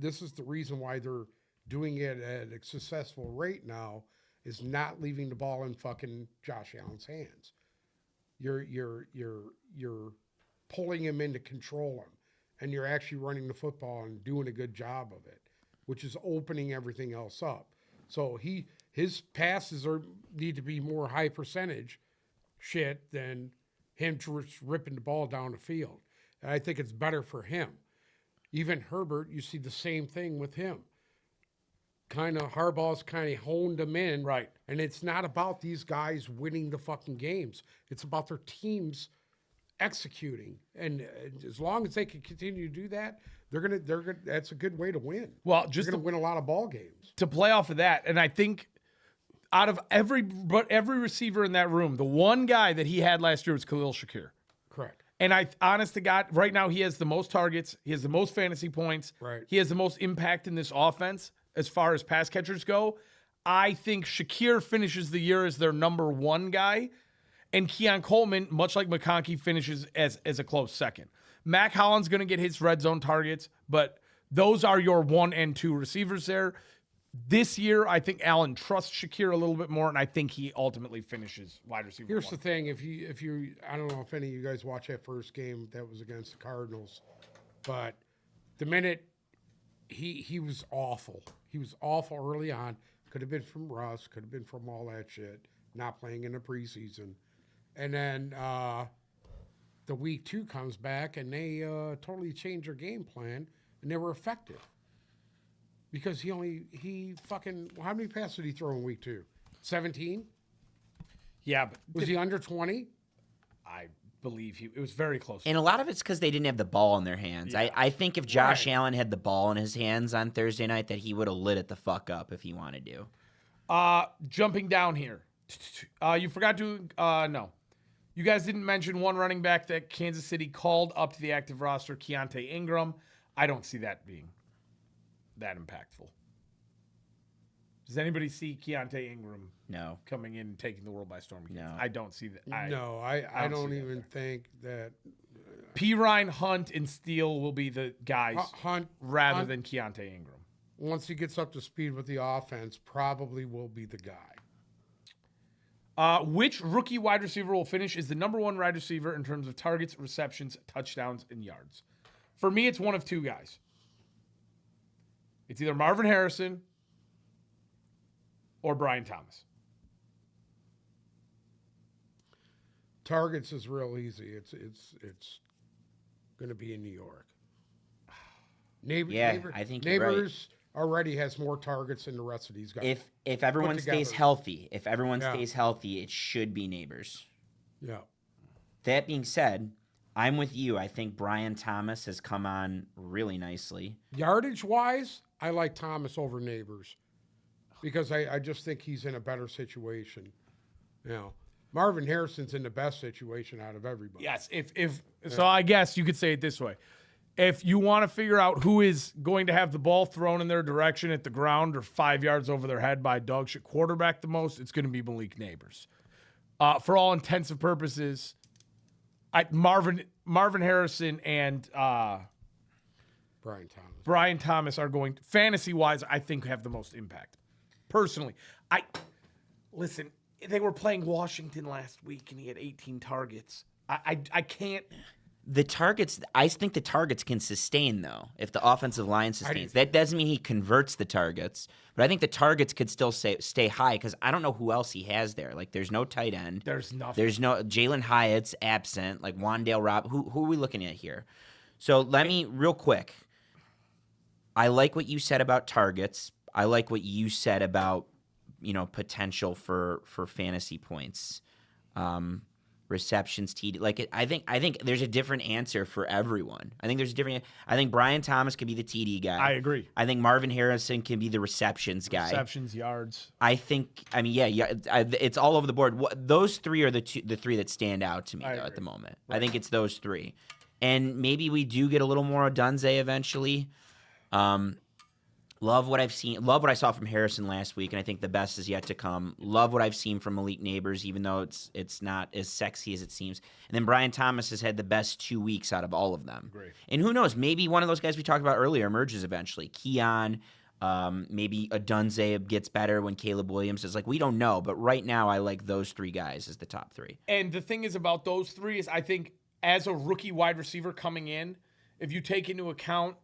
is the reason why they're doing it at a successful rate now, is not leaving the ball in fucking Josh Allen's hands. You're pulling him in to control him. And you're actually running the football and doing a good job of it, which is opening everything else up. So his passes need to be more high percentage shit than him just ripping the ball down the field. And I think it's better for him. Even Herbert, you see the same thing with him. Harbaugh's kind of honed him in. Right. And it's not about these guys winning the fucking games. It's about their teams executing. And as long as they can continue to do that, they're gonna that's a good way to win. Well, they're gonna win a lot of ball games. To play off of that, and I think out of every receiver in that room, the one guy that he had last year was Khalil Shakir. Correct. And honest to God, right now he has the most targets. He has the most fantasy points. Right. He has the most impact in this offense as far as pass catchers go. I think Shakir finishes the year as their number 1 guy. And Keon Coleman, much like McConkey, finishes as a close second. Mac Hollins going to get his red zone targets, but Those are your 1 and 2 receivers there. This year, I think Allen trusts Shakir a little bit more, and I think he ultimately finishes wide receiver. Here's 1. the thing: if you, I don't know if any of you guys watched that first game that was against the Cardinals, but the minute he was awful. He was awful early on. Could have been from Russ. Could have been from all that shit. Not playing in the preseason, and then the week 2 comes back and they totally changed their game plan and they were effective. Because he fucking, how many passes did he throw in week 2? 17? Yeah, but Was he under 20? I believe it was very close. And a lot of it's because they didn't have the ball in their hands. Yeah. I think if Josh Right. Allen had the ball in his hands on Thursday night, that he would have lit it the fuck up if he wanted to. Jumping down here. You forgot to, no. You guys didn't mention one running back that Kansas City called up to the active roster, Keontae Ingram. I don't see that being that impactful. Does anybody see Keontae Ingram No. coming in and taking the world by storm? No. I don't see that. No, I don't don't see that even think that P. Ryan, Hunt, and Steele will be the guys Hunt, rather Hunt, than Keontae Ingram. once he gets up to speed with the offense, probably will be the guy. Which rookie wide receiver will finish as the number 1 wide receiver in terms of targets, receptions, touchdowns, and yards? For me, it's one of 2 guys. It's either Marvin Harrison or Brian Thomas. Targets is real easy. It's going to be in New York. I think you're right. Neighbors already has more targets than the rest of these guys. If everyone stays together. healthy, Yeah. it should be Neighbors. Yeah. That being said, I'm with you. I think Brian Thomas has come on really nicely. Yardage wise, I like Thomas over Neighbors because I just think he's in a better situation. You know, Marvin Harrison's in the best situation out of everybody. Yes, so I guess you could say it this way. If you want to figure out who is going to have the ball thrown in their direction at the ground or 5 yards over their head by a dog shit quarterback the most, it's going to be Malik Neighbors. For all intents and purposes, Marvin Harrison and Brian Thomas are going, fantasy-wise, I think have the most impact. Personally, listen, they were playing Washington last week and he had 18 targets. I can't. The targets, I think the targets can sustain, though, if the offensive line sustains. That doesn't mean he converts the targets, but I think the targets could still stay high because I don't know who else he has there. Like, there's no tight end. There's nothing. There's no Jalen Hyatt's absent. Like, Wan'Dale Robb. Who are we looking at here? So let me, real quick, I like what you said about targets. I like what you said about, potential for fantasy points. Receptions, TD. Like I think there's a different answer for everyone. I think Brian Thomas could be the TD guy. I agree. I think Marvin Harrison can be the receptions guy. Receptions, yards. It's all over the board. Those 3 are the 3 that stand out to me at the moment. Right. I think it's those 3, and maybe we do get a little more Odunze eventually. Love what I've seen. Love what I saw from Harrison last week, and I think the best is yet to come. Love what I've seen from Malik Neighbors, even though it's not as sexy as it seems. And then Brian Thomas has had the best 2 weeks out of all of them. Great. And who knows? Maybe one of those guys we talked about earlier emerges eventually. Keon, maybe Odunze gets better when Caleb Williams is. Like, we don't know, but right now I like those 3 guys as the top 3. And the thing is about those 3 is I think as a rookie wide receiver coming in, if you take into account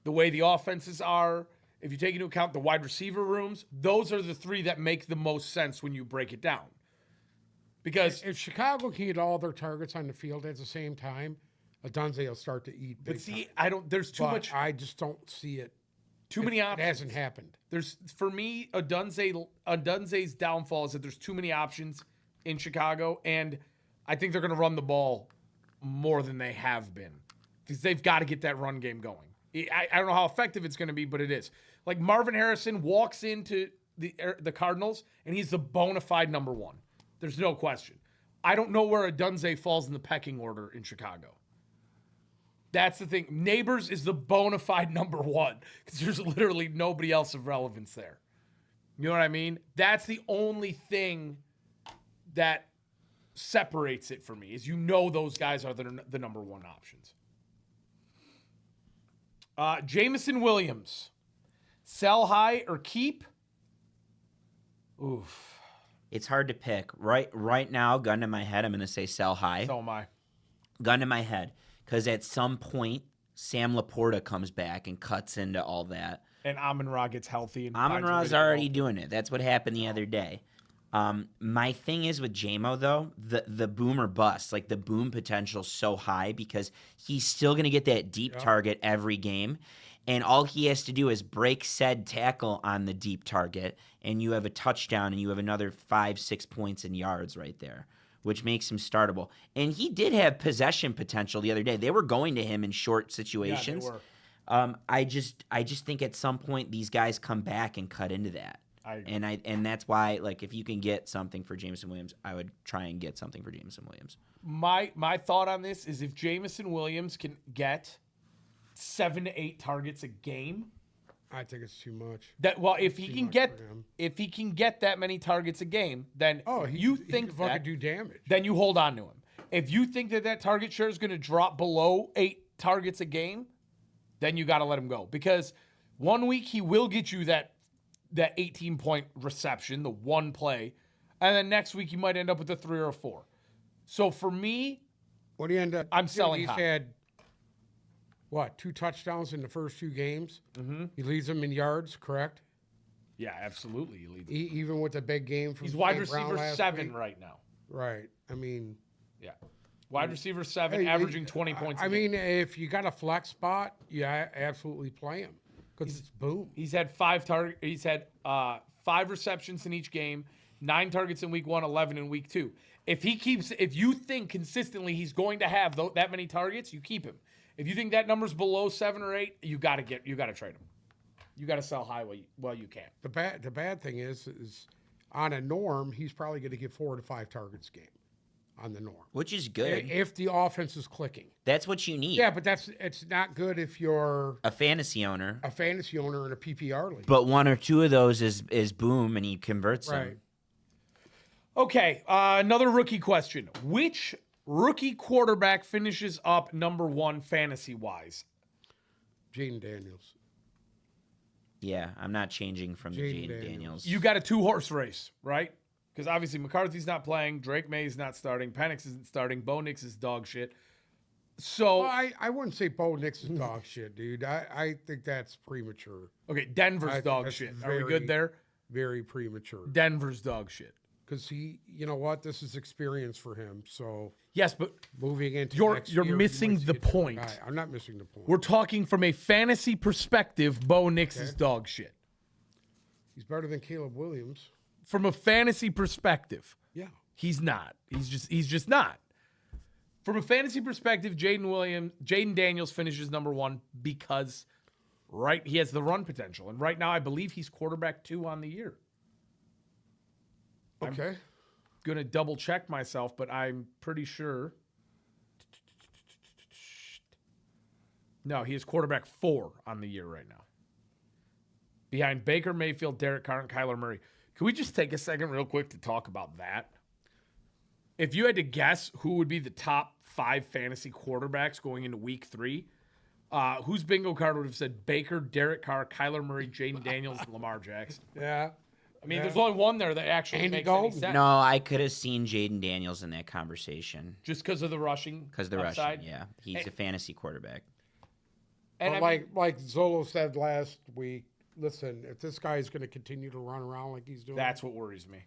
the way the offenses are, if you take into account the wide receiver rooms, those are the 3 that make the most sense when you break it down. Because if Chicago can get all their targets on the field at the same time, Odunze will start to eat big time. There's too much. I just don't see it. Too many options. It hasn't happened. For me, Odunze's downfall is that there's too many options in Chicago, and I think they're going to run the ball more than they have been because they've got to get that run game going. I don't know how effective it's going to be, but it is. Like Marvin Harrison walks into the Cardinals, and he's the bona fide number 1. There's no question. I don't know where Odunze falls in the pecking order in Chicago. That's the thing. Neighbors is the bona fide number 1 because there's literally nobody else of relevance there. You know what I mean? That's the only thing that separates it for me is those guys are the number 1 options. Jameson Williams, sell high or keep? Oof. It's hard to pick. Right now, gun to my head, I'm going to say sell high. So am I. Gun to my head. Because at some point, Sam Laporta comes back and cuts into all that. And Amon-Ra gets healthy. And Amon-Ra's already doing it. That's what happened the other day. My thing is with JMO, though, the boom or bust. Like, the boom potential's so high because he's still going to get that deep target every game. And all he has to do is break said tackle on the deep target, and you have a touchdown, and you have another 5-6 points in yards right there, which makes him startable. And he did have possession potential the other day. They were going to him in short situations. Yeah, they were. I just think at some point these guys come back and cut into that. I agree. And that's why, like, if you can get something for Jameson Williams, I would try and get something for Jameson Williams. My thought on this is if Jameson Williams can get 7 to 8 targets a game, I think it's too much. if he can get that many targets a game, then he can fucking do damage. then you hold on to him. If you think that target share is going to drop below 8 targets a game, then you got to let him go, because 1 week he will get you that 18-point reception, the one play, and then next week you might end up with a 3 or a 4. So for me, What do you end up? I'm selling He's high. had 2 touchdowns in the first 2 games. Mm-hmm. He leads them in yards, correct? yeah, absolutely, he leads. Even with the big game from He's wide St. Brown receiver last 7 week. right now. Right. I mean, Yeah, wide receiver 7, hey, averaging 20 points. I a game. mean, if you got a flex spot, absolutely play him because it's boom. He's had 5 He's had 5 receptions in each game, 9 targets in week 1, 11 in week 2. If you think consistently he's going to have that many targets, you keep him. If you think that number's below 7 or 8, you got to trade him. You got to sell high while you can. The bad thing is on a norm, he's probably going to get 4 to 5 targets a game on the norm, Which is good. if the offense is clicking. That's what you need. Yeah, but it's not good if you're A fantasy owner. a fantasy owner in a PPR league. But 1 or 2 of those is boom, and he converts them. Right. Okay, another rookie question. Which rookie quarterback finishes up number 1 fantasy-wise? Jaden Daniels. Yeah, I'm not changing from the Jaden Jaden Daniels. Daniels. You got a 2-horse race, right? Because obviously McCarthy's not playing, Drake May's not starting, Penix isn't starting, Bo Nix is dog shit. So, Well, I wouldn't say Bo Nix is dog shit, dude. I think that's premature. okay, I Denver's think dog that's shit. Are we very- good there? Very premature. Denver's dog shit. Because you know what? This is experience for him. So Yes, but moving into You're next year, he missing might see the a different point. guy. I'm not missing the point. we're talking from a fantasy perspective, Bo Nix is dog shit. He's better than Caleb Williams. From a fantasy perspective, Yeah. he's not. He's just not. From a fantasy perspective, Jaden Daniels finishes number 1 because he has the run potential. And right now I believe he's quarterback 2 on the year. Okay. Gonna double check myself, but I'm pretty sure. No, he is quarterback 4 on the year right now. Behind Baker Mayfield, Derek Carr, and Kyler Murray. Can we just take a second real quick to talk about that? If you had to guess who would be the top 5 fantasy quarterbacks going into week 3, whose bingo card would have said Baker, Derek Carr, Kyler Murray, Jaden Daniels, and Lamar Jackson? Yeah. I mean, there's only one there that actually Andy makes any Dalton? sense. No, I could have seen Jaden Daniels in that conversation. Just because of the rushing. Because the upside. rushing, yeah. He's a fantasy quarterback. And But I mean, like Zolo said last week, listen, if this guy's going to continue to run around like he's doing, that's what worries me.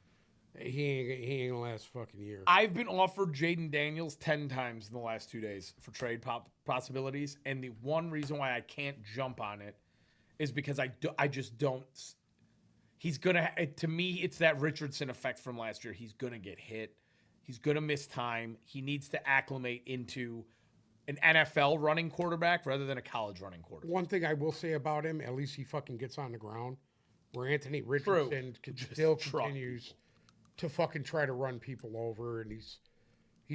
he ain't gonna last a fucking year. I've been offered Jaden Daniels 10 times in the last 2 days for trade possibilities, and the one reason why I can't jump on it is because I just don't. He's gonna. To me, it's that Richardson effect from last year. He's gonna get hit. He's gonna miss time. He needs to acclimate into an NFL running quarterback rather than a college running quarterback. One thing I will say about him, at least he fucking gets on the ground. Where Anthony Richardson Just still truck. continues to fucking try to run people over, and he's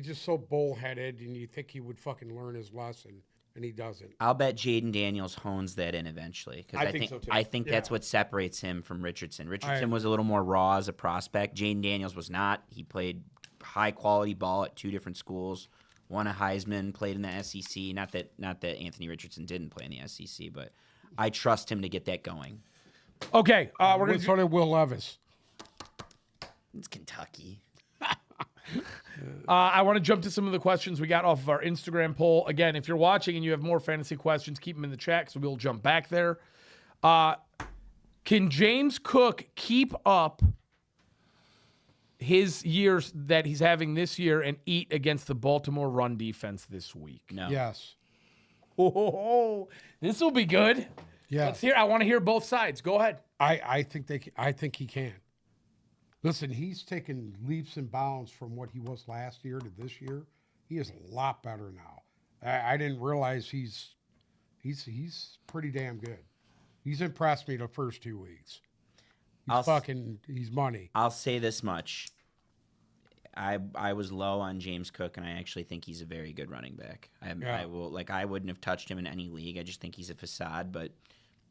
just so bullheaded, and you think he would fucking learn his lesson, and he doesn't. I'll bet Jaden Daniels hones that in eventually. Because I think so, too. I think that's Yeah. what separates him from Richardson. Richardson was a little more raw as a prospect. Jaden Daniels was not. He played high quality ball at 2 different schools. won a Heisman, played in the SEC. Not that Anthony Richardson didn't play in the SEC, but I trust him to get that going. Okay, we're going Sort of Will Levis. It's Kentucky. I want to jump to some of the questions we got off of our Instagram poll. Again, if you're watching and you have more fantasy questions, keep them in the chat, so we'll jump back there. Can James Cook keep up his years that he's having this year and eat against the Baltimore run defense this week? No. Yes. Oh, this will be good. Yeah. Let's hear. I want to hear both sides. Go ahead. I think he can. Listen, he's taken leaps and bounds from what he was last year to this year. He is a lot better now. I didn't realize he's pretty damn good. He's impressed me the first 2 weeks. He's money. I'll say this much. I was low on James Cook, and I actually think he's a very good running back. I wouldn't have touched him in any league. I just think he's a facade, but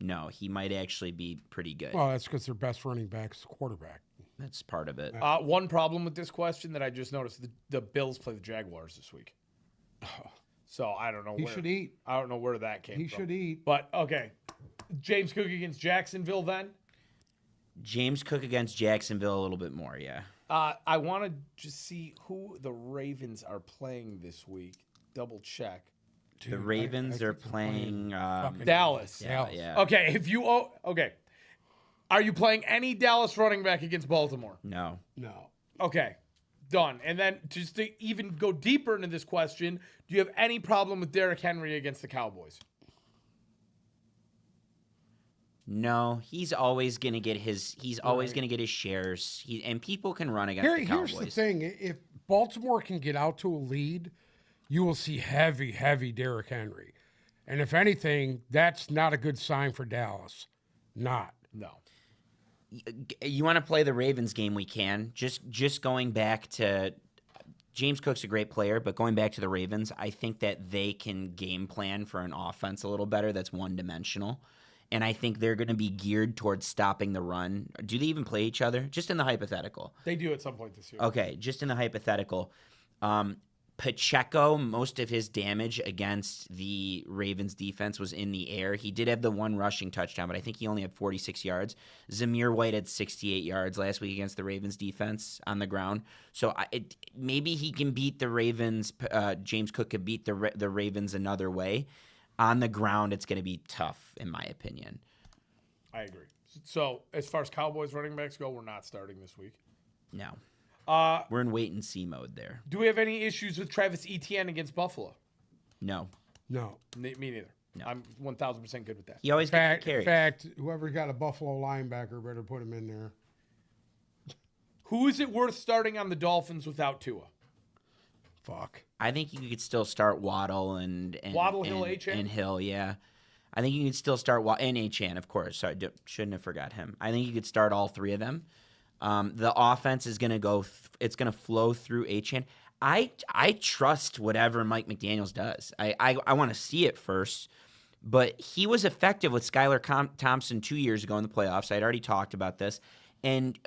no, he might actually be pretty good. Well, that's because their best running back is the quarterback. That's part of it. One problem with this question that I just noticed: the Bills play the Jaguars this week. So I don't know. He should eat. I don't know where that came from. He should eat. But okay, James Cook against Jacksonville then. James Cook against Jacksonville a little bit more, yeah. I want to just see who the Ravens are playing this week. Double check. Dude, the Ravens are playing Dallas. Yeah. Okay, okay. Are you playing any Dallas running back against Baltimore? No. Okay, done. And then just to even go deeper into this question, do you have any problem with Derrick Henry against the Cowboys? No, he's always gonna get his. He's always gonna get his shares. And people can run against the Cowboys. Here's the thing: if Baltimore can get out to a lead, you will see heavy Derrick Henry. And if anything, that's not a good sign for Dallas. Not. No. You want to play the Ravens game? We can. Just going back to James Cook's a great player, but going back to the Ravens, I think that they can game plan for an offense a little better that's one-dimensional. And I think they're going to be geared towards stopping the run. Do they even play each other? Just in the hypothetical. They do at some point this year. Okay, just in the hypothetical. Pacheco, most of his damage against the Ravens defense was in the air. He did have the one rushing touchdown, but I think he only had 46 yards. Zamir White had 68 yards last week against the Ravens defense on the ground. So maybe he can beat the Ravens. James Cook could beat the Ravens another way. On the ground, it's going to be tough, in my opinion. I agree. So as far as Cowboys running backs go, we're not starting this week. No. We're in wait-and-see mode there. Do we have any issues with Travis Etienne against Buffalo? No. Me neither. No. I'm 1,000% good with that. He always gets the In carries. fact, whoever got a Buffalo linebacker better put him in there. Who is it worth starting on the Dolphins without Tua? Fuck. I think you could still start Waddle and Waddle, Hill, Achane? and Hill, yeah. I think you could still start and Achane, of course. Sorry, shouldn't have forgot him. I think you could start all three of them. The offense is going to go. It's going to flow through Achane. I trust whatever Mike McDaniels does. I want to see it first, but he was effective with Skylar Thompson 2 years ago in the playoffs. I'd already talked about this, and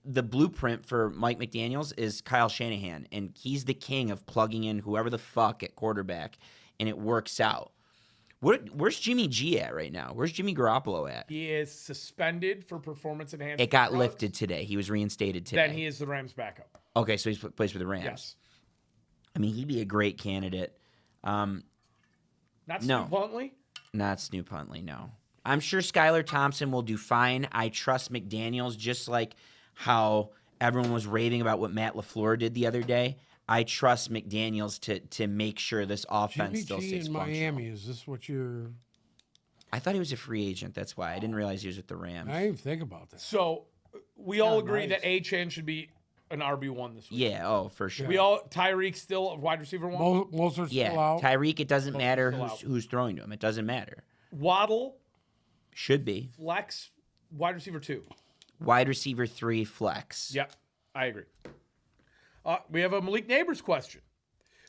the blueprint for Mike McDaniels is Kyle Shanahan, and he's the king of plugging in whoever the fuck at quarterback, and it works out. Where's Jimmy G at right now? Where's Jimmy Garoppolo at? He is suspended for performance enhancement. It got drugs. lifted today. He was reinstated today. Then he is the Rams' backup. Okay, so he plays for the Rams. Yes. I mean, he'd be a great candidate. Not No. Snoop Huntley? Not Snoop Huntley, no. I'm sure Skylar Thompson will do fine. I trust McDaniels, just like how everyone was raving about what Matt LaFleur did the other day. I trust McDaniels to make sure this offense Jimmy still G stays in functional. Miami, is this what you're... I thought he was a free agent. That's why. I didn't realize he was with the Rams. I didn't even think about that. So we all agree nice. that Achane should be an RB1 this week. Yeah, oh, for sure. We all Tyreek still a wide receiver one. Mozart's Yeah, still out. Tyreek, it doesn't matter still out. who's throwing to him. It doesn't matter. Waddle, Should be. flex, wide receiver 2. Wide receiver 3, flex. Yep, I agree. We have a Malik Neighbors question.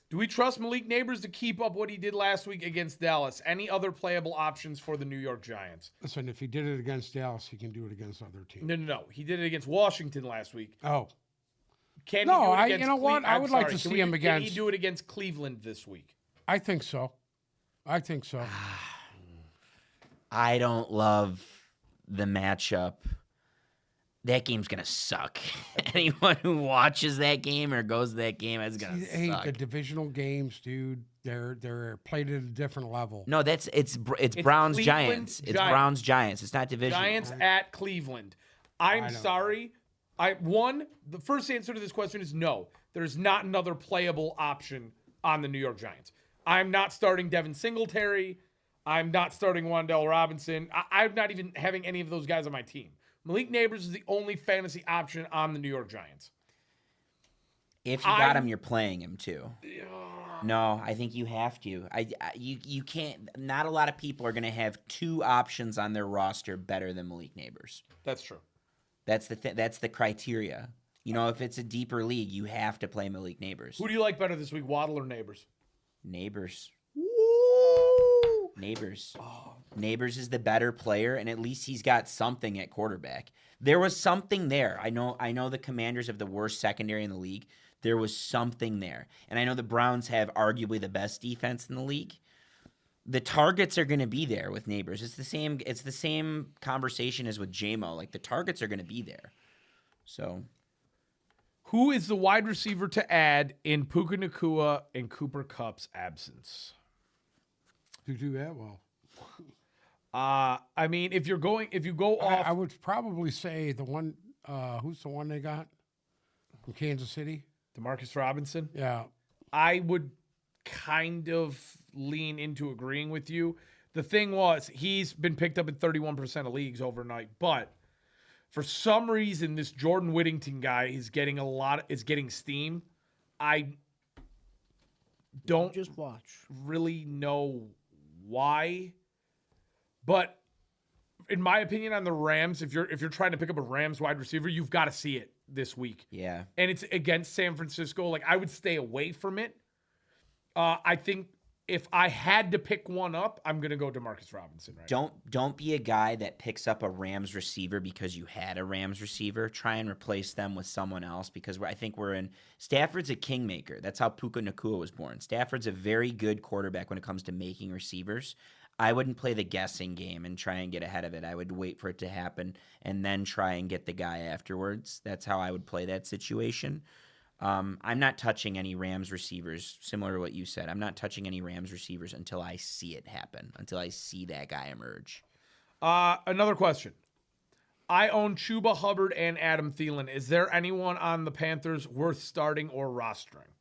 Do we trust Malik Neighbors to keep up what he did last week against Dallas? Any other playable options for the New York Giants? Listen, if he did it against Dallas, he can do it against other teams. No. He did it against Washington last week. Oh, Can he No, do it I- against you know what? I I'm would like sorry, to can see we- him Can he against- do it against Cleveland this week? I think so. I think so. I don't love the matchup. That game's gonna suck. Anyone who watches that game or goes to that game is gonna Hey, suck. the divisional games, dude, they're played at a different level. No, it's Browns Cleveland Giants. It's Giants. Browns Giants. It's not division. Giants at Cleveland. I'm know. sorry. The first answer to this question is no. There's not another playable option on the New York Giants. I'm not starting Devin Singletary. I'm not starting Wan'Dale Robinson. I'm not even having any of those guys on my team. Malik Neighbors is the only fantasy option on the New York Giants. If you got him, you're playing him too. No, I think you have to. You can't. Not a lot of people are going to have two options on their roster better than Malik Neighbors. That's true. That's the criteria. You know, if it's a deeper league, you have to play Malik Neighbors. Who do you like better this week, Waddle or Neighbors? Neighbors. Neighbors. Neighbors is the better player, and at least he's got something at quarterback. There was something there. I know the Commanders have the worst secondary in the league. There was something there. And I know the Browns have arguably the best defense in the league. The targets are going to be there with Neighbors. It's the same conversation as with JMO. Like, the targets are going to be there. So, Who is the wide receiver to add in Puka Nacua and Cooper Kupp's absence? Do that well. I mean, if you go off, I would probably say the one. Who's the one they got from Kansas City? Demarcus Robinson, Yeah, I would kind of lean into agreeing with you. The thing was, he's been picked up in 31% of leagues overnight, but for some reason, this Jordan Whittington guy is getting steam. I don't Just watch. really know why, but in my opinion, on the Rams, if you're trying to pick up a Rams wide receiver, you've got to see it this week. yeah. And it's against San Francisco. Like, I would stay away from it. I think if I had to pick one up, I'm gonna go Demarcus Robinson. Right. Don't be a guy that picks up a Rams receiver because you had a Rams receiver. Try and replace them with someone else because I think we're in. Stafford's a kingmaker. That's how Puka Nacua was born. Stafford's a very good quarterback when it comes to making receivers. I wouldn't play the guessing game and try and get ahead of it. I would wait for it to happen and then try and get the guy afterwards. That's how I would play that situation. I'm not touching any Rams receivers, similar to what you said. I'm not touching any Rams receivers until I see it happen, until I see that guy emerge. Another question. I own Chuba Hubbard and Adam Thielen. Is there anyone on the Panthers worth starting or rostering?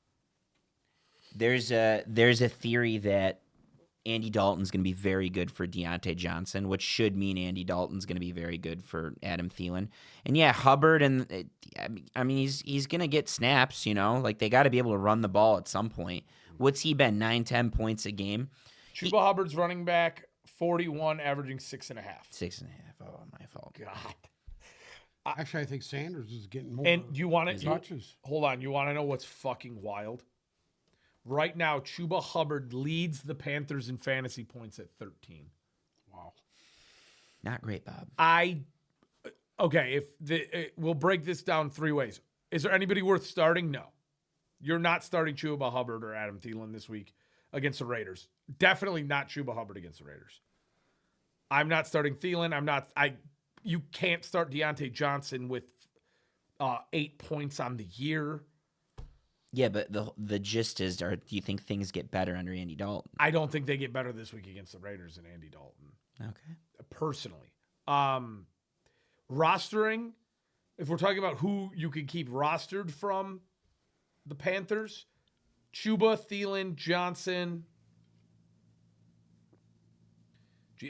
There's a theory that Andy Dalton's going to be very good for Deontay Johnson, which should mean Andy Dalton's going to be very good for Adam Thielen. And yeah, Hubbard I mean he's going to get snaps, you know, like they got to be able to run the ball at some point. What's he been 9-10 points a game? Chuba Hubbard's running back, 41, averaging 6.5. 6.5. Oh, my fault. God. actually, I think Sanders is getting more And do you want to touches. hold on? You want to know what's fucking wild? Right now, Chuba Hubbard leads the Panthers in fantasy points at 13. Wow. Not great, Bob. We'll break this down three ways. Is there anybody worth starting? No. You're not starting Chuba Hubbard or Adam Thielen this week against the Raiders. Definitely not Chuba Hubbard against the Raiders. I'm not starting Thielen. You can't start Deontay Johnson with 8 points on the year. Yeah, but the gist is, do you think things get better under Andy Dalton? I don't think they get better this week against the Raiders than Andy Dalton. Okay. Personally. Rostering, if we're talking about who you could keep rostered from the Panthers, Chuba, Thielen, Johnson.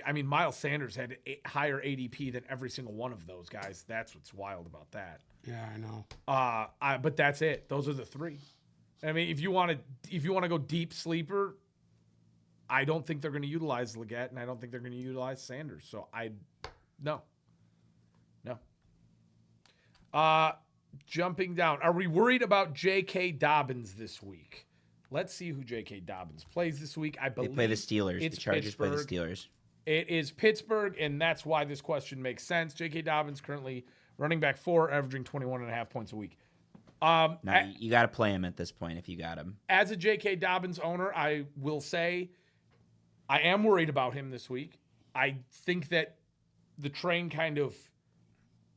I mean, Miles Sanders had a higher ADP than every single one of those guys. That's what's wild about that. Yeah, I know. But that's it. Those are the three. I mean, if you want to go deep sleeper, I don't think they're going to utilize Leggett, and I don't think they're going to utilize Sanders. So no. Jumping down, are we worried about J.K. Dobbins this week? Let's see who J.K. Dobbins plays this week. I believe They play the Steelers. it's The Chargers play the Pittsburgh. Steelers. It is Pittsburgh, and that's why this question makes sense. J.K. Dobbins currently running back 4, averaging 21.5 points a week. No, you got to play him at this point if you got him. As a J.K. Dobbins owner, I will say I am worried about him this week. I think that the train kind of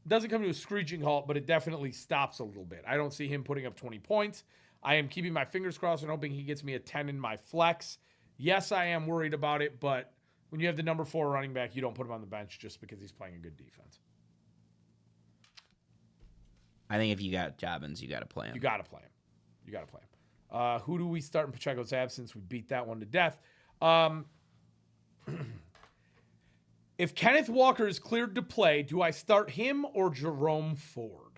doesn't come to a screeching halt, but it definitely stops a little bit. I don't see him putting up 20 points. I am keeping my fingers crossed and hoping he gets me a 10 in my flex. Yes, I am worried about it, but when you have the number 4 running back, you don't put him on the bench just because he's playing a good defense. I think if you got Dobbins, you got to play him. You got to play him. You got to play him. Who do we start in Pacheco's absence? We beat that one to death. If Kenneth Walker is cleared to play, do I start him or Jerome Ford?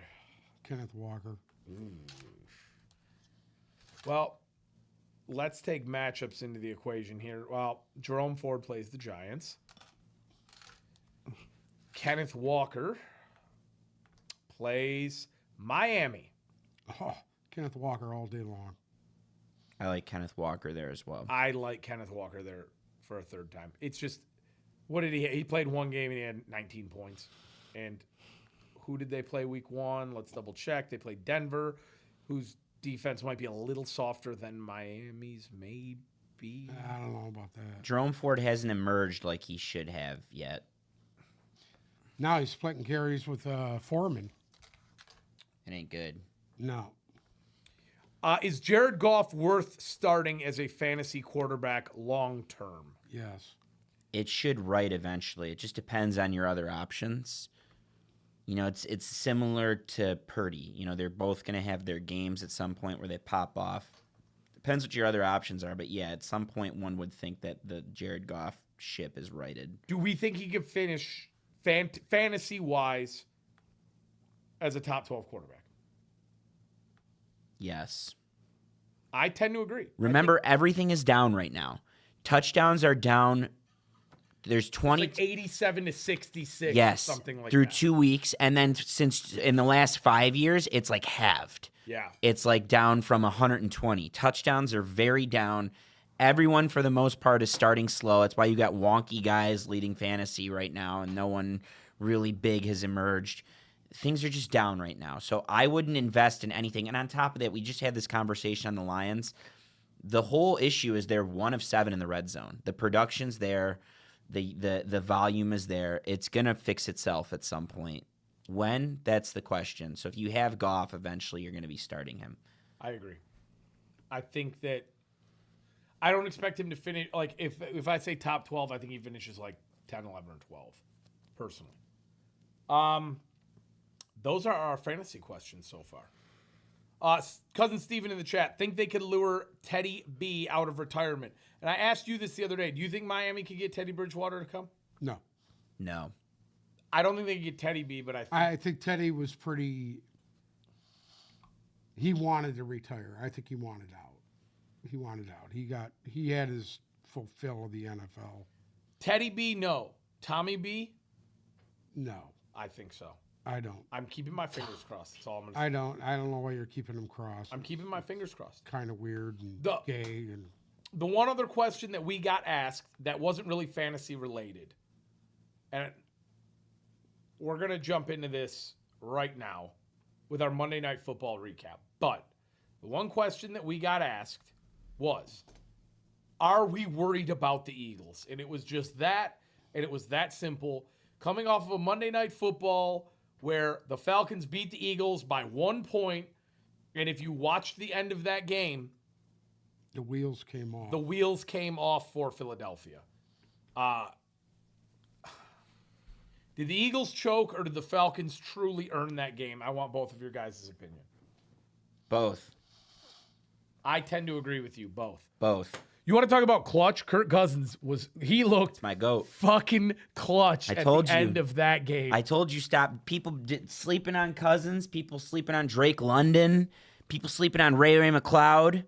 Kenneth Walker. Well, let's take matchups into the equation here. Well, Jerome Ford plays the Giants. Kenneth Walker plays Miami. Oh, Kenneth Walker all day long. I like Kenneth Walker there as well. I like Kenneth Walker there for a third time. It's just, what did he? He played one game and he had 19 points. And who did they play week 1? Let's double check. They played Denver, whose defense might be a little softer than Miami's, maybe. I don't know about that. Jerome Ford hasn't emerged like he should have yet. Now he's splitting carries with Foreman. It ain't good. No. Is Jared Goff worth starting as a fantasy quarterback long term? Yes. It should right eventually. It just depends on your other options. You know, it's similar to Purdy. You know, they're both going to have their games at some point where they pop off. Depends what your other options are, but yeah, at some point one would think that the Jared Goff ship is righted. Do we think he could finish fantasy-wise as a top 12 quarterback? Yes. I tend to agree. Remember, everything is down right now. Touchdowns are down. There's 20. It's like 87 to 66 yes, or something like through that. 2 weeks. And then since in the last 5 years, it's like halved. Yeah. It's like down from 120. Touchdowns are very down. Everyone, for the most part, is starting slow. That's why you got wonky guys leading fantasy right now, and no one really big has emerged. Things are just down right now. So I wouldn't invest in anything. And on top of that, we just had this conversation on the Lions. The whole issue is they're 1 of 7 in the red zone. The production's there. The volume is there. It's going to fix itself at some point. When? That's the question. So if you have Goff, eventually you're going to be starting him. I agree. I think that I don't expect him to finish. Like, if I say top 12, I think he finishes like 10, 11, or 12, personally. Those are our fantasy questions so far. Cousin Steven in the chat, think they could lure Teddy B out of retirement. And I asked you this the other day. Do you think Miami could get Teddy Bridgewater to come? No. No. I don't think they could get Teddy B, but I think Teddy was pretty. He wanted to retire. I think he wanted out. He wanted out. He had his fulfill of the NFL. Teddy B, no. Tommy B, No, I think so. I don't. I'm keeping my fingers crossed. That's all I'm going to say. I don't know why you're keeping him crossed. I'm keeping my fingers crossed. Kind of weird and gay and. The one other question that we got asked that wasn't really fantasy related, and we're going to jump into this right now with our Monday Night Football recap. But the one question that we got asked was, are we worried about the Eagles? And it was just that, and it was that simple. Coming off of a Monday Night Football where the Falcons beat the Eagles by 1 point, and if you watched the end of that game, The wheels came off. the wheels came off for Philadelphia. Did the Eagles choke or did the Falcons truly earn that game? I want both of your guys' opinion. Both. I tend to agree with you, both. Both. You want to talk about clutch? Kirk Cousins he looked My goat. fucking clutch I at told the you. end of that game. I told you stop. People sleeping on Cousins. People sleeping on Drake London. People sleeping on Ray McLeod.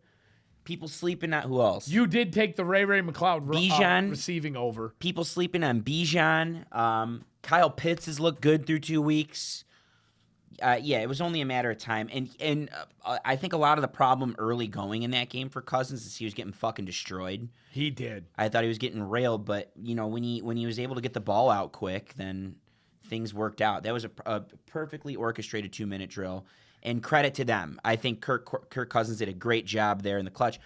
People sleeping on who else? You did take the Ray McLeod Bijan. receiving over. People sleeping on Bijan. Kyle Pitts has looked good through 2 weeks. Yeah, it was only a matter of time. And I think a lot of the problem early going in that game for Cousins is he was getting fucking destroyed. He did. I thought he was getting railed, but you know when he was able to get the ball out quick, then things worked out. That was a perfectly orchestrated 2-minute drill, and credit to them. I think Kirk Cousins did a great job there in the clutch.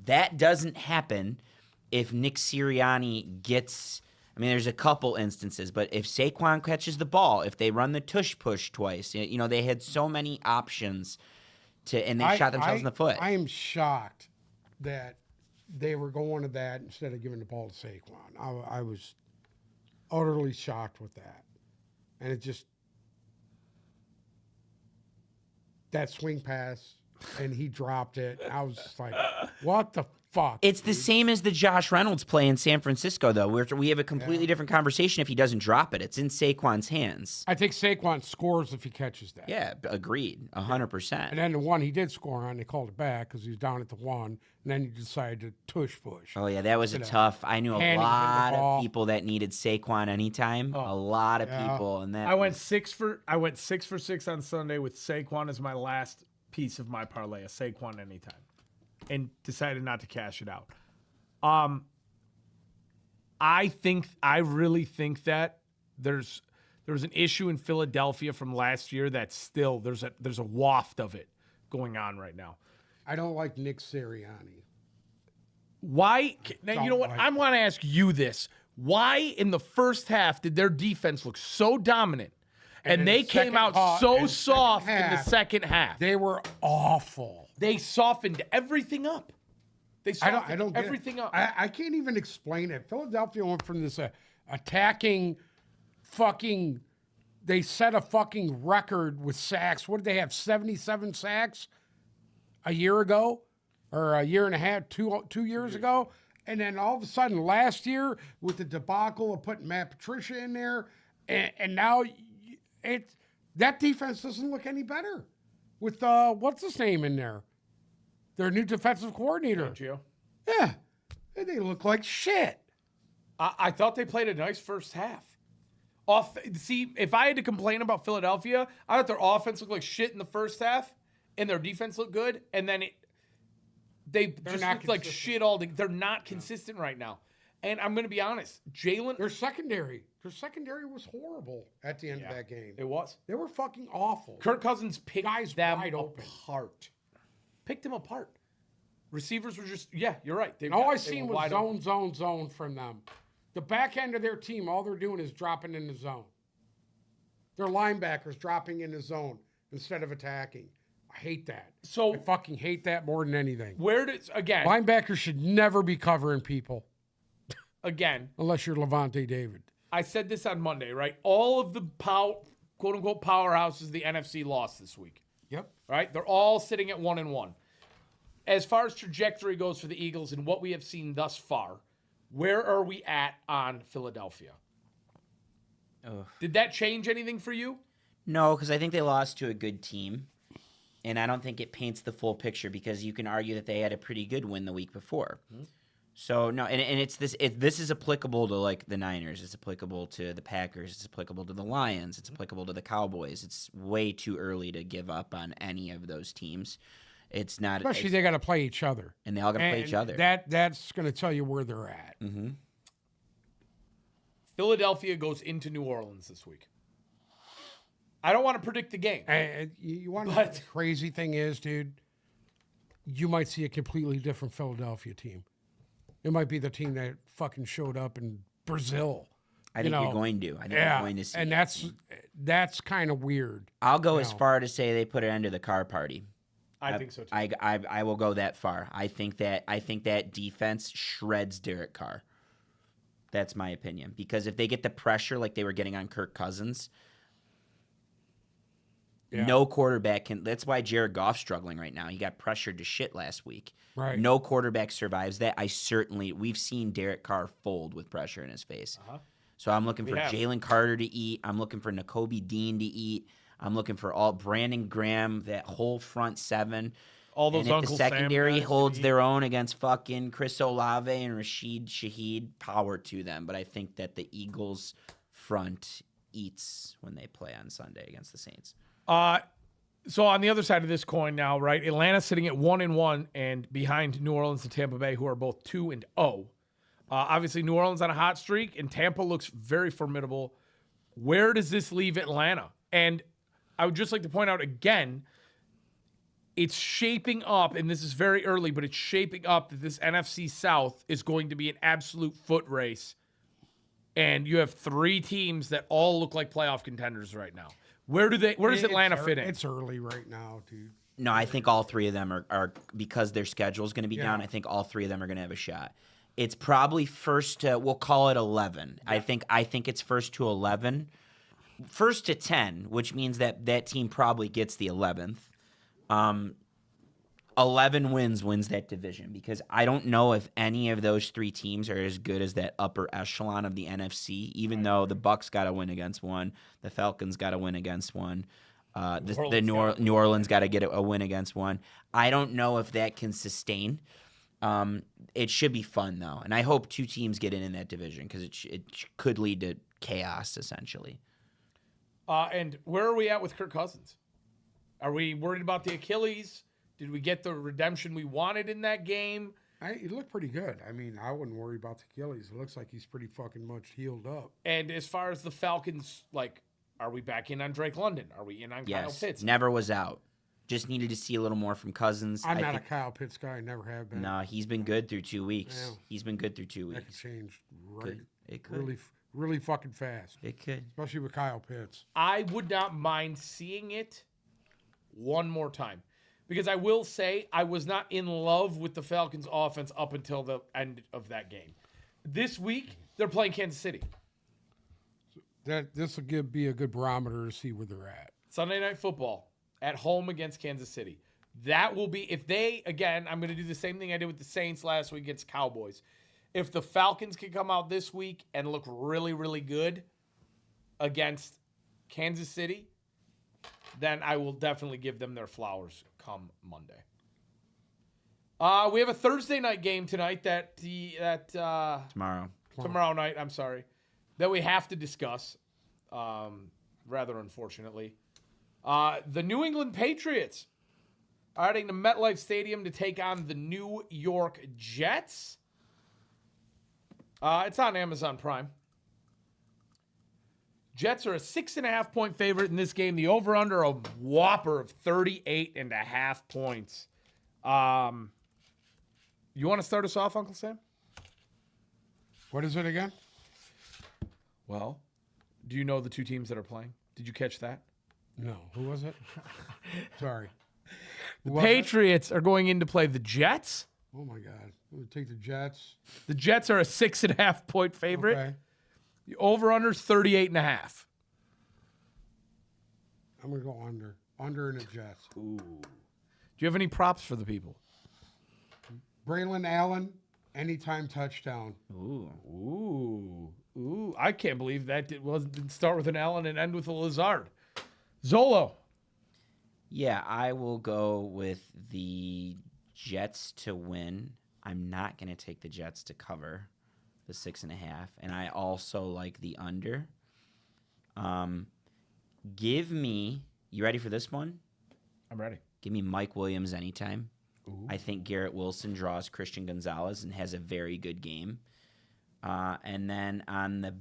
That doesn't happen if Nick Sirianni gets. I mean, there's a couple instances, but if Saquon catches the ball, if they run the tush push twice, you know, they had so many options and they shot themselves in the foot. I am shocked that they were going to that instead of giving the ball to Saquon. I was utterly shocked with that. And it just, that swing pass, and he dropped it. I was just like, what the fuck? It's the same as the Josh Reynolds play in San Francisco, though. We have a completely different conversation if he doesn't drop it. It's in Saquon's hands. I think Saquon scores if he catches that. Yeah, agreed, 100%. And then the one he did score on, they called it back because he was down at the 1, and then he decided to tush push. Oh, yeah, that was a tough. I knew a Hand him the lot ball. of people that needed Saquon anytime. A lot of people, and that I went 6 for 6 on Sunday with Saquon as my last piece of my parlay, a Saquon anytime, and decided not to cash it out. I really think that there's an issue in Philadelphia from last year that still there's a waft of it going on right now. I don't like Nick Sirianni. Why? Now, you know what? like I want to ask you this. Why in the first half did their defense look so dominant and in they the came second out half- so in the second soft in the half, second half? They were awful. They softened everything up. They I softened don't get everything it. up. I can't even explain it. Philadelphia went from this attacking fucking. They set a fucking record with sacks. What did they have? 77 sacks a year ago, or a year and a half, 2 years ago. And then all of a sudden, last year with the debacle of putting Matt Patricia in there, and now that defense doesn't look any better with what's his name in there, their new defensive coordinator. Gio. Yeah, and they look like shit. I thought they played a nice first half. See, if I had to complain about Philadelphia, I thought their offense looked like shit in the first half, and their defense looked good, and then they just not looked like consistent. shit all day. They're not consistent right now. And I'm going to be honest, Jalen, Their secondary was horrible at the end of that game. it was. They were fucking awful. Kirk Cousins picked Guys them wide open. apart. Picked them apart. Receivers were just, yeah, you're right. All I they seen were was wide open. zone from them. The back end of their team, all they're doing is dropping in the zone. Their linebackers dropping in the zone instead of attacking. I hate that. So I fucking hate that more than anything. where does, again, Linebackers should never be covering people unless you're Levante David. I said this on Monday, right? All of the quote unquote powerhouses the NFC lost this week. Yep. Right? They're all sitting at 1-1. As far as trajectory goes for the Eagles and what we have seen thus far, where are we at on Philadelphia? Ugh. Did that change anything for you? No, because I think they lost to a good team. And I don't think it paints the full picture because you can argue that they had a pretty good win the week before. So, no, and it's this is applicable to, like, the Niners. It's applicable to the Packers. It's applicable to the Lions. It's applicable to the Cowboys. It's way too early to give up on any of those teams. It's not. Especially they got to play each other. and they all got to play each other. That's going to tell you where they're at. Philadelphia goes into New Orleans this week. I don't want to predict the game. And you want to know what the crazy thing is, dude? You might see a completely different Philadelphia team. It might be the team that fucking showed up in Brazil. I think you're going to. I think you're going to see. and that's kind of weird. I'll go as far to say they put it under the car party. I think so too. I will go that far. I think that defense shreds Derek Carr. That's my opinion. Because if they get the pressure like they were getting on Kirk Cousins, no quarterback can. That's why Jared Goff's struggling right now. He got pressured to shit last week. Right. No quarterback survives that. We've seen Derek Carr fold with pressure in his face. So I'm looking for Jalen Carter to eat. I'm looking for Nakobe Dean to eat. I'm looking for all Brandon Graham, that whole front seven. All those and if Uncle the Sam secondary guys holds to eat. their own against fucking Chris Olave and Rashid Shaheed, power to them. But I think that the Eagles front eats when they play on Sunday against the Saints. So on the other side of this coin now, right? Atlanta's sitting at 1-1 and behind New Orleans and Tampa Bay, who are both 2-0. Obviously, New Orleans on a hot streak, and Tampa looks very formidable. Where does this leave Atlanta? And I would just like to point out again, it's shaping up, and this is very early, but it's shaping up that this NFC South is going to be an absolute foot race. And you have 3 teams that all look like playoff contenders right now. Where does Atlanta fit in? It's early right now, dude. No, I think all 3 of them are because their schedule is going to be down. Yeah. I think all 3 of them are going to have a shot. It's probably first to, we'll call it 11. Yeah. I think it's first to 11, first to 10, which means that team probably gets the 11th. 11 wins that division, because I don't know if any of those 3 teams are as good as that upper echelon of the NFC, even though the Bucs got to win against one, the Falcons got to win against one, New Orleans got to get a win against one. I don't know if that can sustain. It should be fun, though, and I hope 2 teams get in that division, because it could lead to chaos, essentially. And where are we at with Kirk Cousins? Are we worried about the Achilles? Did we get the redemption we wanted in that game? He looked pretty good. I mean, I wouldn't worry about the Achilles. It looks like he's pretty fucking much healed up. And as far as the Falcons, like, are we back in on Drake London? Are we in on Kyle Pitts? Never was out. Just needed to see a little more from Cousins. I'm not a Kyle Pitts guy. Never have been. No, he's been good through 2 weeks. Yeah. He's been good through 2 weeks. That could change right. It could. Really fucking fast. It could. Especially with Kyle Pitts. I would not mind seeing it one more time. Because I will say I was not in love with the Falcons offense up until the end of that game. This week, they're playing Kansas City. This will be a good barometer to see where they're at. Sunday Night Football at home against Kansas City. That will be, if they, again, I'm going to do the same thing I did with the Saints last week against Cowboys. If the Falcons can come out this week and look really, really good against Kansas City, then I will definitely give them their flowers come Monday. We have a Thursday night game tonight tomorrow night, I'm sorry, that we have to discuss, rather unfortunately. The New England Patriots are heading to MetLife Stadium to take on the New York Jets. It's on Amazon Prime. Jets are a 6.5-point favorite in this game. The over-under a whopper of 38.5 points. You want to start us off, Uncle Sam? What is it again? Well, do you know the 2 teams that are playing? Did you catch that? No. Who was it? Sorry. The Patriots are going in to play the Jets. Oh, my God. I'm going to take the Jets. The Jets are a 6.5-point favorite. Okay. The over-under is 38.5. I'm going to go under. Under in the Jets. Ooh. Do you have any props for the people? Braylon Allen, anytime touchdown. Ooh. I can't believe that didn't start with an Allen and end with a Lazard. Zolo. Yeah, I will go with the Jets to win. I'm not going to take the Jets to cover the 6.5, and I also like the under. Give me, you ready for this one? I'm ready. Give me Mike Williams anytime. Ooh. I think Garrett Wilson draws Christian Gonzalez and has a very good game. And then on the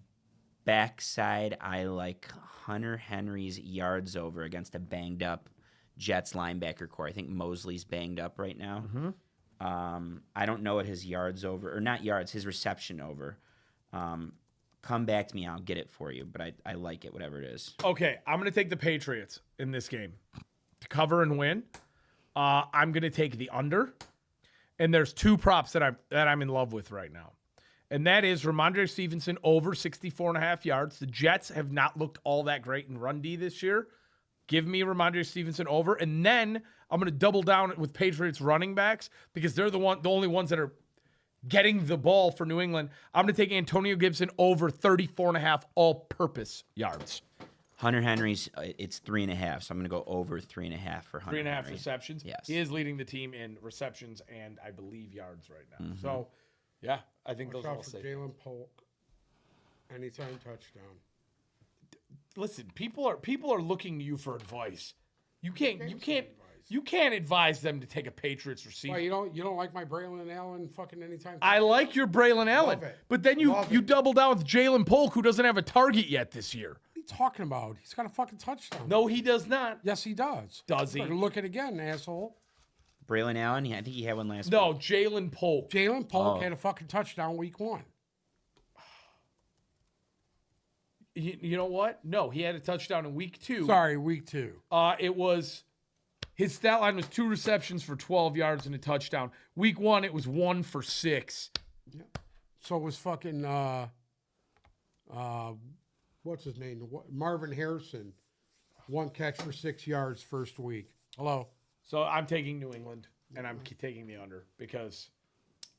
backside, I like Hunter Henry's yards over against a banged up Jets linebacker core. I think Mosley's banged up right now. Mm-hmm. I don't know what his yards over, or not yards, his reception over. Come back to me, I'll get it for you, but I like it, whatever it is. Okay, I'm going to take the Patriots in this game to cover and win. I'm going to take the under, and there's 2 props that I'm in love with right now, and that is Ramondre Stevenson over 64.5 yards. The Jets have not looked all that great in run D this year. Give me Ramondre Stevenson over, and then I'm going to double down with Patriots running backs because they're the only ones that are getting the ball for New England. I'm going to take Antonio Gibson over 34.5 all-purpose yards. Hunter Henry's, it's 3.5, so I'm going to go over 3.5 for Hunter 3.5 Henry. receptions. Yes. He is leading the team in receptions and I believe yards right now. Mm-hmm. So, yeah, I think Watch those are all out for safe. Jalen Polk. Anytime touchdown. Listen, people are looking to you for advice. You can't advise them to take a Patriots receiver. Why, you don't like my Braylon Allen fucking anytime? I like your Braylon Allen, Love it. but then you Love it. double down with Jalen Polk, who doesn't have a target yet this year. you talking about? He's got a fucking touchdown. No, he does not. Yes, he does. Does he? Better look at it again, asshole. Braylon Allen, I think he had one last No, week. Jalen Polk. Jalen Polk Oh. had a fucking touchdown week 1. You know what? No, he had a touchdown in week 2. Sorry, week 2. It was his stat line was 2 receptions for 12 yards and a touchdown. Week 1, it was 1 for 6. So it was fucking what's his name? Marvin Harrison. 1 catch for 6 yards first week. Hello. So I'm taking New England, and I'm taking the under because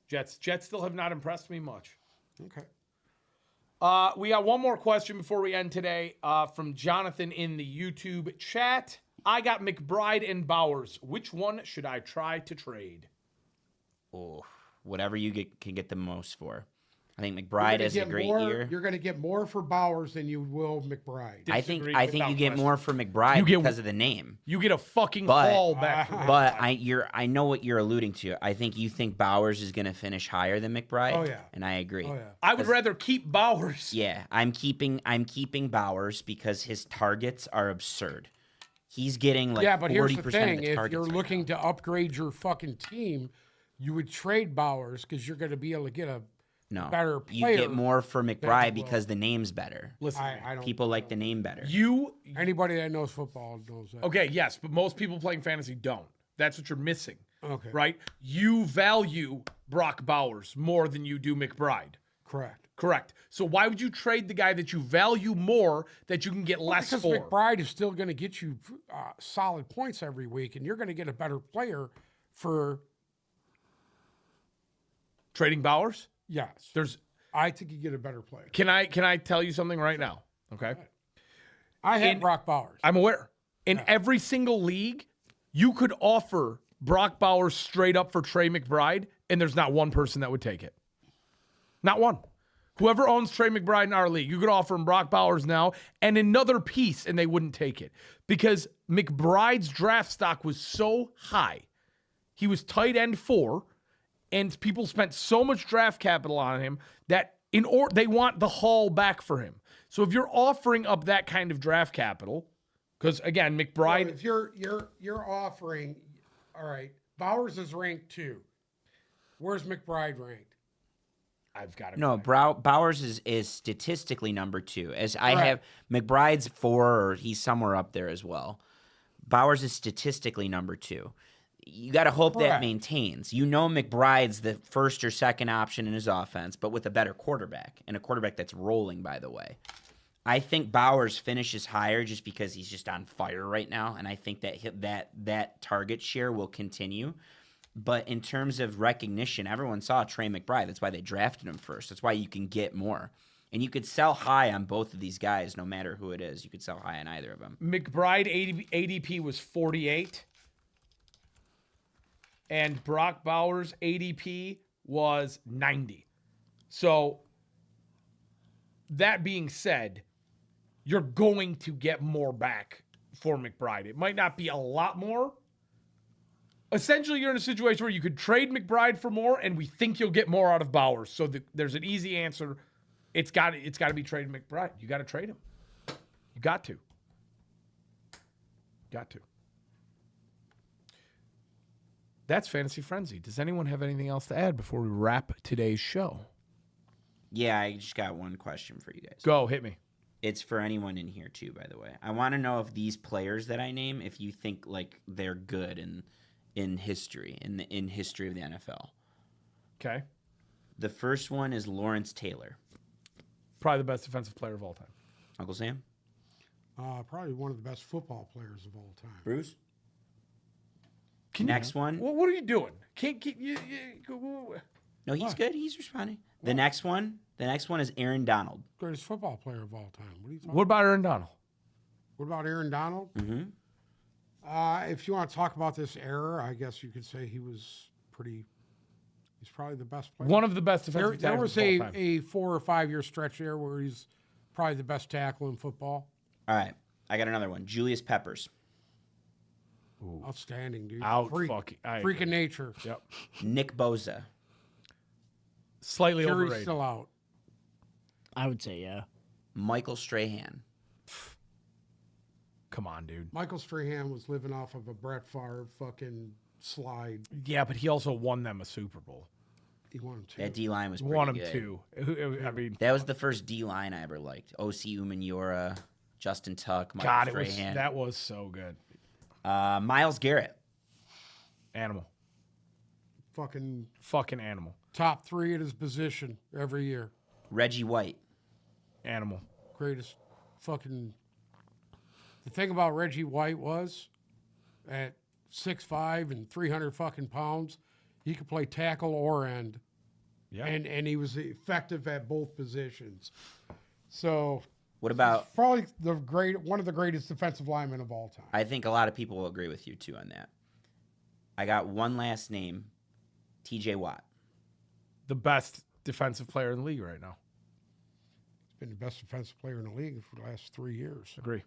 Jets still have not impressed me much. Okay. We got one more question before we end today from Jonathan in the YouTube chat. I got McBride and Bowers. Which one should I try to trade? Oh, whatever you can get the most for. I think McBride has a great year. You're going to get more for Bowers than you will McBride. I think Disagree I think without you get question. more for McBride You get- because of the name. You get a fucking But- haul back. from But McBride. I know what you're alluding to. I think you think Bowers is going to finish higher than McBride. Oh, yeah. And I agree. Oh, yeah. I would rather keep Bowers. Yeah, I'm keeping Bowers because his targets are absurd. He's getting like Yeah, but here's 40% the of thing. the If targets. you're right looking now. to upgrade your fucking team, you would trade Bowers because you're going to be able to get a no, better you player get more for you McBride will. because the name's better. Listen, I don't. People like the name better. Anybody that knows football knows that. okay, yes, but most people playing fantasy don't. That's what you're missing, Okay. right? You value Brock Bowers more than you do McBride. Correct. Correct. So why would you trade the guy that you value more that you can get less Because for? McBride is still going to get you solid points every week, and you're going to get a better player for Trading Bowers? yes. There's I think you get a better player. can I tell you something right now? Okay. I had In- Brock Bowers. I'm aware. In every single league, you could offer Brock Bowers straight up for Trey McBride, and there's not one person that would take it. Not one. Whoever owns Trey McBride in our league, you could offer him Brock Bowers now and another piece, and they wouldn't take it because McBride's draft stock was so high. He was tight end 4, and people spent so much draft capital on him that they want the haul back for him. So if you're offering up that kind of draft capital, because again, McBride, If you're offering, all right, Bowers is ranked 2. Where's McBride ranked? I've got it. No, Bowers is statistically number 2. As I Correct. have McBride's 4, or he's somewhere up there as well. Bowers is statistically number 2. You got to hope that Correct. maintains. You know McBride's the first or second option in his offense, but with a better quarterback, and a quarterback that's rolling, by the way. I think Bowers finishes higher just because he's just on fire right now, and I think that target share will continue. But in terms of recognition, everyone saw Trey McBride. That's why they drafted him first. That's why you can get more. And you could sell high on both of these guys, no matter who it is. You could sell high on either of them. McBride ADP was 48, and Brock Bowers ADP was 90. So that being said, you're going to get more back for McBride. It might not be a lot more. Essentially, you're in a situation where you could trade McBride for more, and we think you'll get more out of Bowers. So there's an easy answer. It's got to be trade McBride. You got to trade him. You got to. Got to. That's Fantasy Frenzy. Does anyone have anything else to add before we wrap today's show? Yeah, I just got one question for you guys. Go, hit me. It's for anyone in here too, by the way. I want to know if these players that I name, if you think like they're good in history, in history of the NFL. Okay. The first one is Lawrence Taylor. Probably the best defensive player of all time. Uncle Sam? Probably one of the best football players of all time. Bruce? Can Next one. What are you doing? Can't you, No, he's good. He's responding. The next one is Aaron Donald. Greatest football player of all time. What are you talking? What about Aaron Donald? What about Aaron Donald? Mm-hmm. If you want to talk about this era, I guess you could say he's probably the best player. One of the best there defensive tackles was of all time. a 4 or 5 year stretch there where he's probably the best tackle in football. All right. I got another one. Julius Peppers. Outstanding, dude. Out Freak, fucking- I freak agree. of nature. Yep. Nick Bosa. Slightly Jury's overrated. still out. I would say yeah. Michael Strahan. Come on, dude. Michael Strahan was living off of a Brett Favre fucking slide. Yeah, but he also won them a Super Bowl. He won him too. That D line was pretty Won him good. too. I mean, That was the first D line I ever liked. O.C. Umenyiora, Justin Tuck, Michael God, Strahan. that was so good. Myles Garrett. Animal. Fucking Animal. top 3 at his position every year. Reggie White. Animal. Greatest fucking. The thing about Reggie White was, at 6'5" and 300 fucking pounds, he could play tackle or end. Yeah. And he was effective at both positions. So What about, probably one of the greatest defensive linemen of all time. I think a lot of people will agree with you too on that. I got one last name, TJ Watt. The best defensive player in the league right now. He's been the best defensive player in the league for the last 3 years. Agree.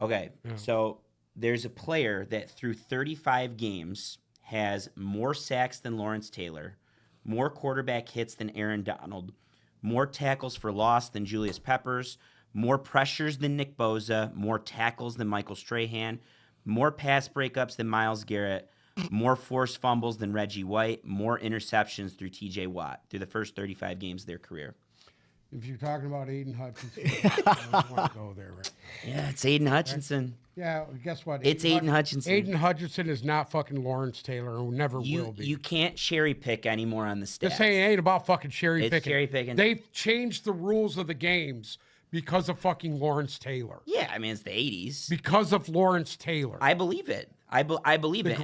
Okay, so there's a player that through 35 games has more sacks than Lawrence Taylor, more quarterback hits than Aaron Donald, more tackles for loss than Julius Peppers, more pressures than Nick Bosa, more tackles than Michael Strahan, more pass breakups than Myles Garrett, more forced fumbles than Reggie White, more interceptions through TJ Watt through the first 35 games of their career. If you're talking about Aiden Hutchinson, I don't want to go there. Right? Yeah, it's Aiden Hutchinson. Yeah, guess what? It's Aiden Hutchinson. Aiden Hutchinson is not fucking Lawrence Taylor and never will You be. you can't cherry pick anymore on the stats. This ain't about fucking cherry It's picking. cherry picking. They've changed the rules of the games because of fucking Lawrence Taylor. Yeah, I mean it's the 80s. Because of Lawrence Taylor. I believe it. I believe it.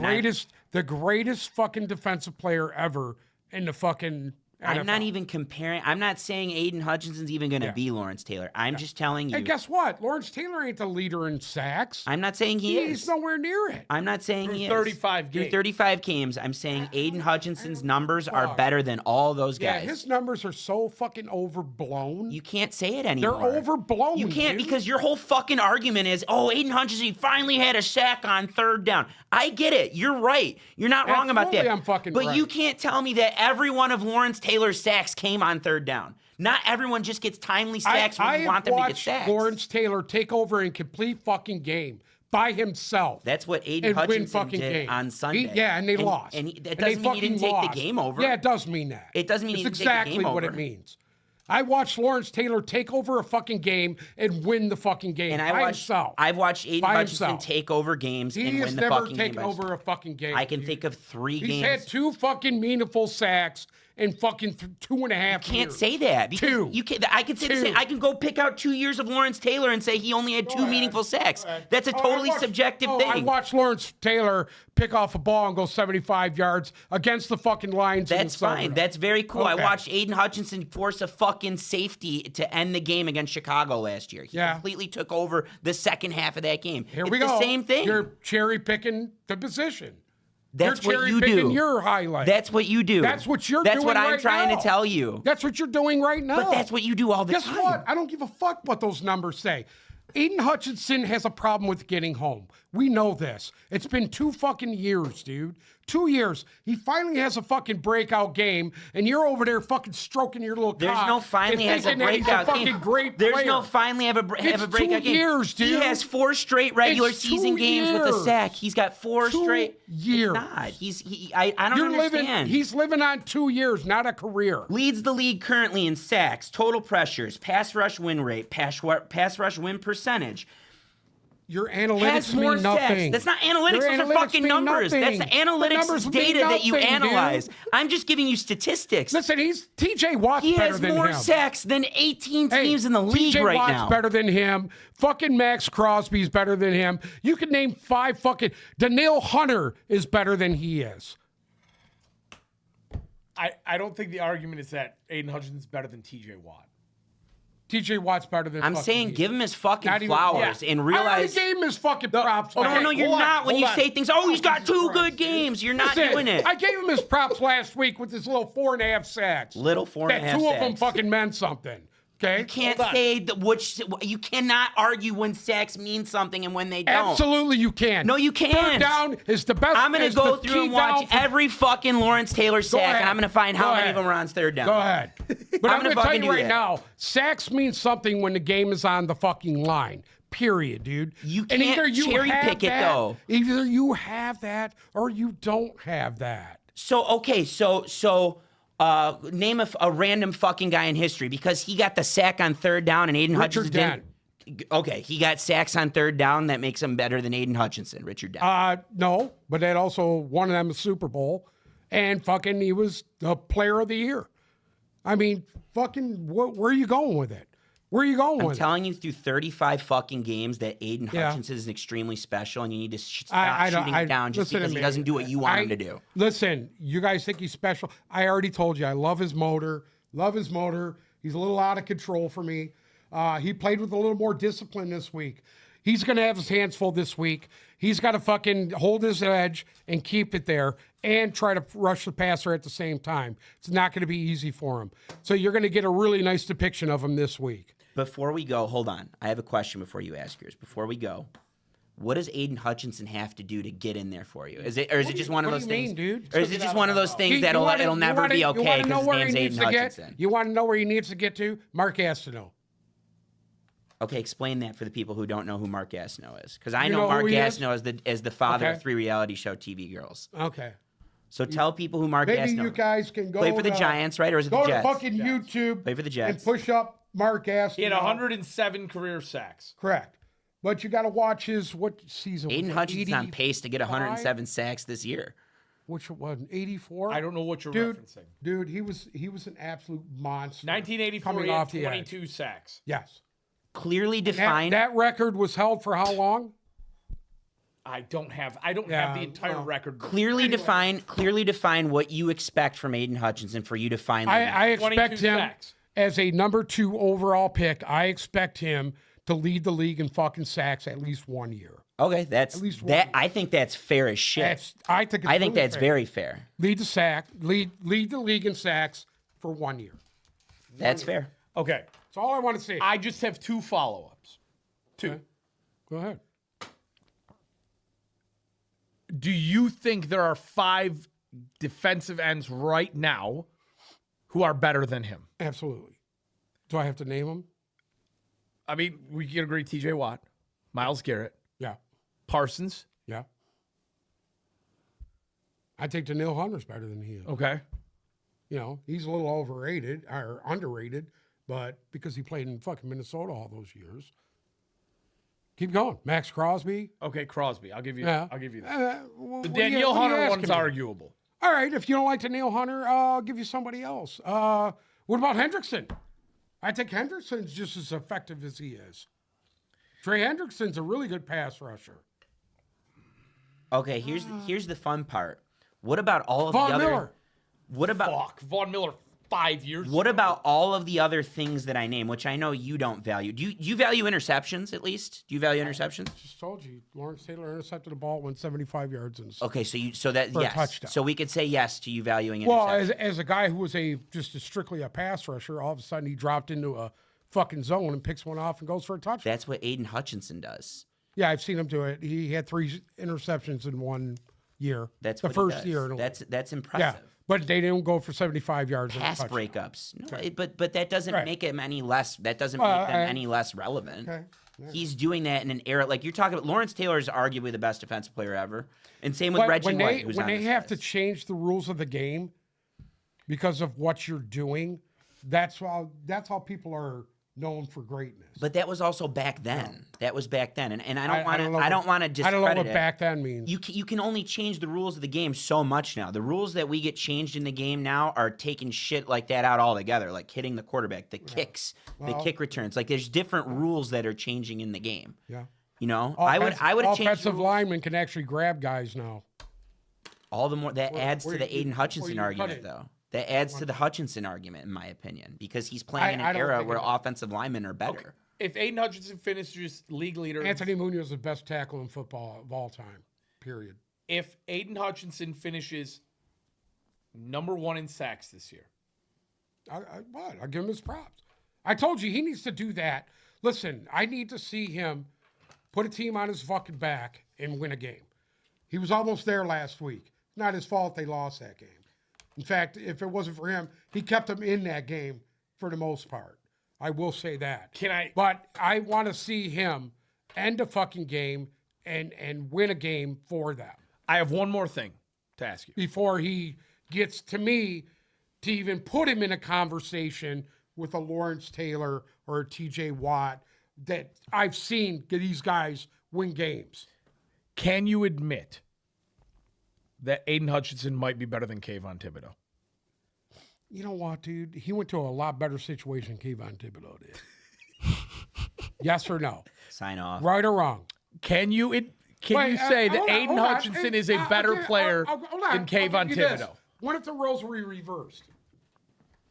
The greatest fucking defensive player ever in the fucking NFL. I'm not even comparing. I'm not saying Aiden Hutchinson's even going to be Lawrence Taylor. I'm just telling you. And guess what? Lawrence Taylor ain't the leader in sacks. I'm not saying he He's is. nowhere near it. I'm not saying Through he 35 is. Through games. 35 games, I'm saying Aiden Hutchinson's numbers are better than all those Yeah, guys. his numbers are so fucking overblown. You can't say it They're anymore. overblown. You can't dude. because your whole fucking argument is, oh, Aiden Hutchinson finally had a sack on third down. I get it. You're right. You're not wrong about that. Absolutely, I'm fucking but right. you can't tell me that every one of Lawrence Taylor's sacks came on third down. Not everyone just gets timely sacks when you want them to get watched sacks. Lawrence Taylor take over in complete fucking game by himself. That's what Aiden and win Hutchinson fucking did games. on Sunday. And they lost. And that And doesn't they mean he didn't fucking take lost. the game over. Yeah, it does mean that. It doesn't mean it's he didn't take the exactly game what over. it means. I watched Lawrence Taylor take over a fucking game and win the fucking game And by himself. I've watched Aiden By Hutchinson himself. take over games He and has win the never fucking taken game. over a fucking game. I can dude. think of 3 He's games. had 2 fucking meaningful sacks in fucking 2.5 Can't years. say that because 2. you can. I can say the 2. same. I can go pick out 2 years of Lawrence Taylor and say he only had 2 ahead. meaningful sacks. Go ahead. That's a Oh, I totally watched- subjective I thing. watched Lawrence Taylor pick off a ball and go 75 yards against the fucking Lions. in That's Minnesota. fine. That's very cool. I Okay. watched Aiden Hutchinson force a fucking safety to end the game against Chicago last year. He Yeah. completely took over the second half of that game. Here it's we go. the same thing. You're cherry picking the position. That's You're what you cherry-picking do. your highlight. That's what you do. That's what you're That's doing what I'm right trying now. to tell you. That's what you're doing right now. But that's what you do all the Guess time. what? I don't give a fuck what those numbers say. Aiden Hutchinson has a problem with getting home. We know this. It's been 2 fucking years, dude. 2 years. He finally has a fucking breakout game, and you're over there fucking stroking your little There's cock no finally and has a thinking that he's breakout fucking game. great There's player. no finally have a It's breakout 2 game. years, dude. He has 4 straight regular It's 2 season games with a years. sack. He's got 4 2 straight. years. It's not. I don't You're understand. living. He's living on 2 years, not a career. Leads the league currently in sacks, total pressures, pass rush win rate, pass rush win percentage. Your Has analytics more mean nothing. sacks. That's not analytics. Your Those are analytics fucking mean numbers. nothing. That's the The analytics numbers mean data that you nothing, analyze. dude. I'm just giving you statistics. Listen, he's TJ Watt's He better has than more him. sacks than 18 Hey, teams in the league TJ right Watt's now. better than him. Fucking Max Crosby's better than him. You can name 5 fucking. Daniil Hunter is better than he is. I don't think the argument is that Aiden Hutchinson's better than TJ Watt. TJ Watt's better than. I'm fucking saying he give is. him his fucking Not even- flowers yeah. and I already realize. gave him his fucking props. Oh, last no, you're hold on, not. When hold you on. say things, oh, he's got 2 Christ. good games. You're not Listen, doing it. I gave him his props last week with his little 4.5 sacks. Little 4.5 That 2 of them sacks. fucking meant something. Okay. You can't Hold on. say that which you cannot argue when sacks mean something and when they don't. Absolutely, you can. No, you can't. Third down is the best. I'm gonna is go the through key and watch down for- every fucking Lawrence Taylor sack, ahead. and I'm gonna find how Go many ahead. of them are on third down. Go ahead. But I'm I'm gonna going to tell fucking you do right that. now, sacks means something when the game is on the fucking line. period, dude. You And can't cherry have pick it, that- though. Either you have that or you don't have that. So okay, so name a random fucking guy in history because he got the sack on third down and Aiden Richard Hutchinson didn't. Okay, he got sacks on third down. That makes him better than Aiden Hutchinson, Richard Dent. No, but that also won them a Super Bowl, and fucking he was the player of the year. I mean, fucking, where are you going with it? Where are you going I'm with it? telling you through 35 fucking games that Aiden Yeah. Hutchinson is extremely special, and you need to stop I don't- shooting it down just listen to because he me. doesn't do what you want him to do. Listen, you guys think he's special. I already told you, I love his motor. Love his motor. He's a little out of control for me. He played with a little more discipline this week. He's going to have his hands full this week. He's got to fucking hold his edge and keep it there and try to rush the passer at the same time. It's not going to be easy for him. So you're going to get a really nice depiction of him this week. Before we go, hold on. I have a question before you ask yours. Before we go, what does Aiden Hutchinson have to do to get in there for you? Is it just one of what those do you things, mean, dude? or is it just one of those things You that'll wanna- it'll you never wanna- be you okay wanna because know his where he name's needs Aiden to get? Hutchinson? You want to know where he needs to get to? Mark Gastineau. Okay, explain that for the people who don't know who Mark Gastineau is, because I You know know Mark who he is? Gastineau as the father Okay. of 3 reality show TV girls. Okay. So tell people who Mark Maybe Gastineau. you guys can go Play for the to- Giants, right, or is it Go the to Jets? fucking YouTube Play for the and Jets. push up Mark Gastineau. He had 107 career sacks. Correct. But you got to watch his, what season was Aiden it? Hutchinson's on 80 pace to get 107 sacks this year. Which one? 84? I don't know what you're Dude, referencing. dude, he was an absolute monster. 1984, coming he had off the edge. 22 sacks. Yes. Clearly That, defined. that record was held for how long? I don't have the Yeah, entire well, record. Clearly define what you expect from Aiden Hutchinson for you to find. I expect 22 him sacks. as a number 2 overall pick. I expect him to lead the league in fucking sacks at least 1 year. Okay, that's least that. one. I think that's fair as shit. I think it's I think really that's fair. very fair. Lead the league in sacks for 1 year. That's fair. Okay, That's all I want to say. I just have 2 follow-ups. 2. Okay. Go ahead. Do you think there are 5 defensive ends right now who are better than him? Absolutely. Do I have to name them? I mean, we can agree TJ Watt, Myles Garrett, Yeah. Parsons. Yeah. I think Daniil Hunter's better than he is. Okay. You know, he's a little overrated or underrated, but because he played in fucking Minnesota all those years. Keep going. Max Crosby. Okay, Crosby. I'll give you Yeah. I'll give you that. The The Danielle Hunter one's arguable. All right, if you don't like Daniil Hunter, I'll give you somebody else. What about Hendrickson? I think Hendrickson's just as effective as he is. Trey Hendrickson's a really good pass rusher. Okay, here's the fun part. What about all of Von the other? Miller. What about Fuck, Von Miller 5 years what ago. about all of the other things that I name, which I know you don't value? Do you value interceptions at least? Do you value interceptions? Just told you, Lawrence Taylor intercepted the ball, went 75 yards in. Okay, so that For a yes, touchdown. so we could say yes to you valuing Well, interceptions. as a guy who was just strictly a pass rusher, all of a sudden he dropped into a fucking zone and picks one off and goes for a touchdown. That's what Aiden Hutchinson does. Yeah, I've seen him do it. He had 3 interceptions in 1 year. That's the what he first does. year. That's yeah, impressive. but they didn't go for 75 yards. Pass and a touchdown. breakups. No, but that doesn't Right. make him any less. That doesn't make them any less relevant. Okay. He's doing that in an era like you're talking about. Lawrence Taylor is arguably the best defensive player ever, and same with But Reggie when White, they who's when on they this have to list. change the rules of the game because of what you're doing, that's how people are known for greatness. But that was also back then. That was back then, and I don't want to. know I don't what- want to I discredit don't know what it. back then means. You can only change the rules of the game so much now. The rules that we get changed in the game now are taking shit like that out altogether, like hitting the quarterback, the kicks, the kick returns. Like there's different rules that are changing in the game. yeah. You know, I would have changed the offensive rules linemen can actually grab guys now. all the more. That adds where to the you- Aiden Hutchinson where you cut argument, it. though. That adds to the Hutchinson argument, in my opinion, because he's playing in I an don't era think where it- offensive linemen are better. If Aiden Hutchinson finishes league leader, Anthony Munoz is the best tackle in football of all time. Period. if Aiden Hutchinson finishes number 1 in sacks this year, I'll give him his props. I told you he needs to do that. Listen, I need to see him put a team on his fucking back and win a game. He was almost there last week. Not his fault they lost that game. In fact, if it wasn't for him, he kept them in that game for the most part. I will say that. Can I- But I want to see him end a fucking game and win a game for them I have one more thing to ask you. before he gets to me to even put him in a conversation with a Lawrence Taylor or a TJ Watt that I've seen these guys win games. Can you admit that Aiden Hutchinson might be better than Kayvon Thibodeau? You know what, dude? He went to a lot better situation than Kayvon Thibodeau did. Yes or no? Sign off. Right or wrong? Can you Wait, say that hold on, Aiden hold on. Hutchinson is a better player hold on. than Kayvon I'll give you this. Thibodeau? What if the roles were reversed?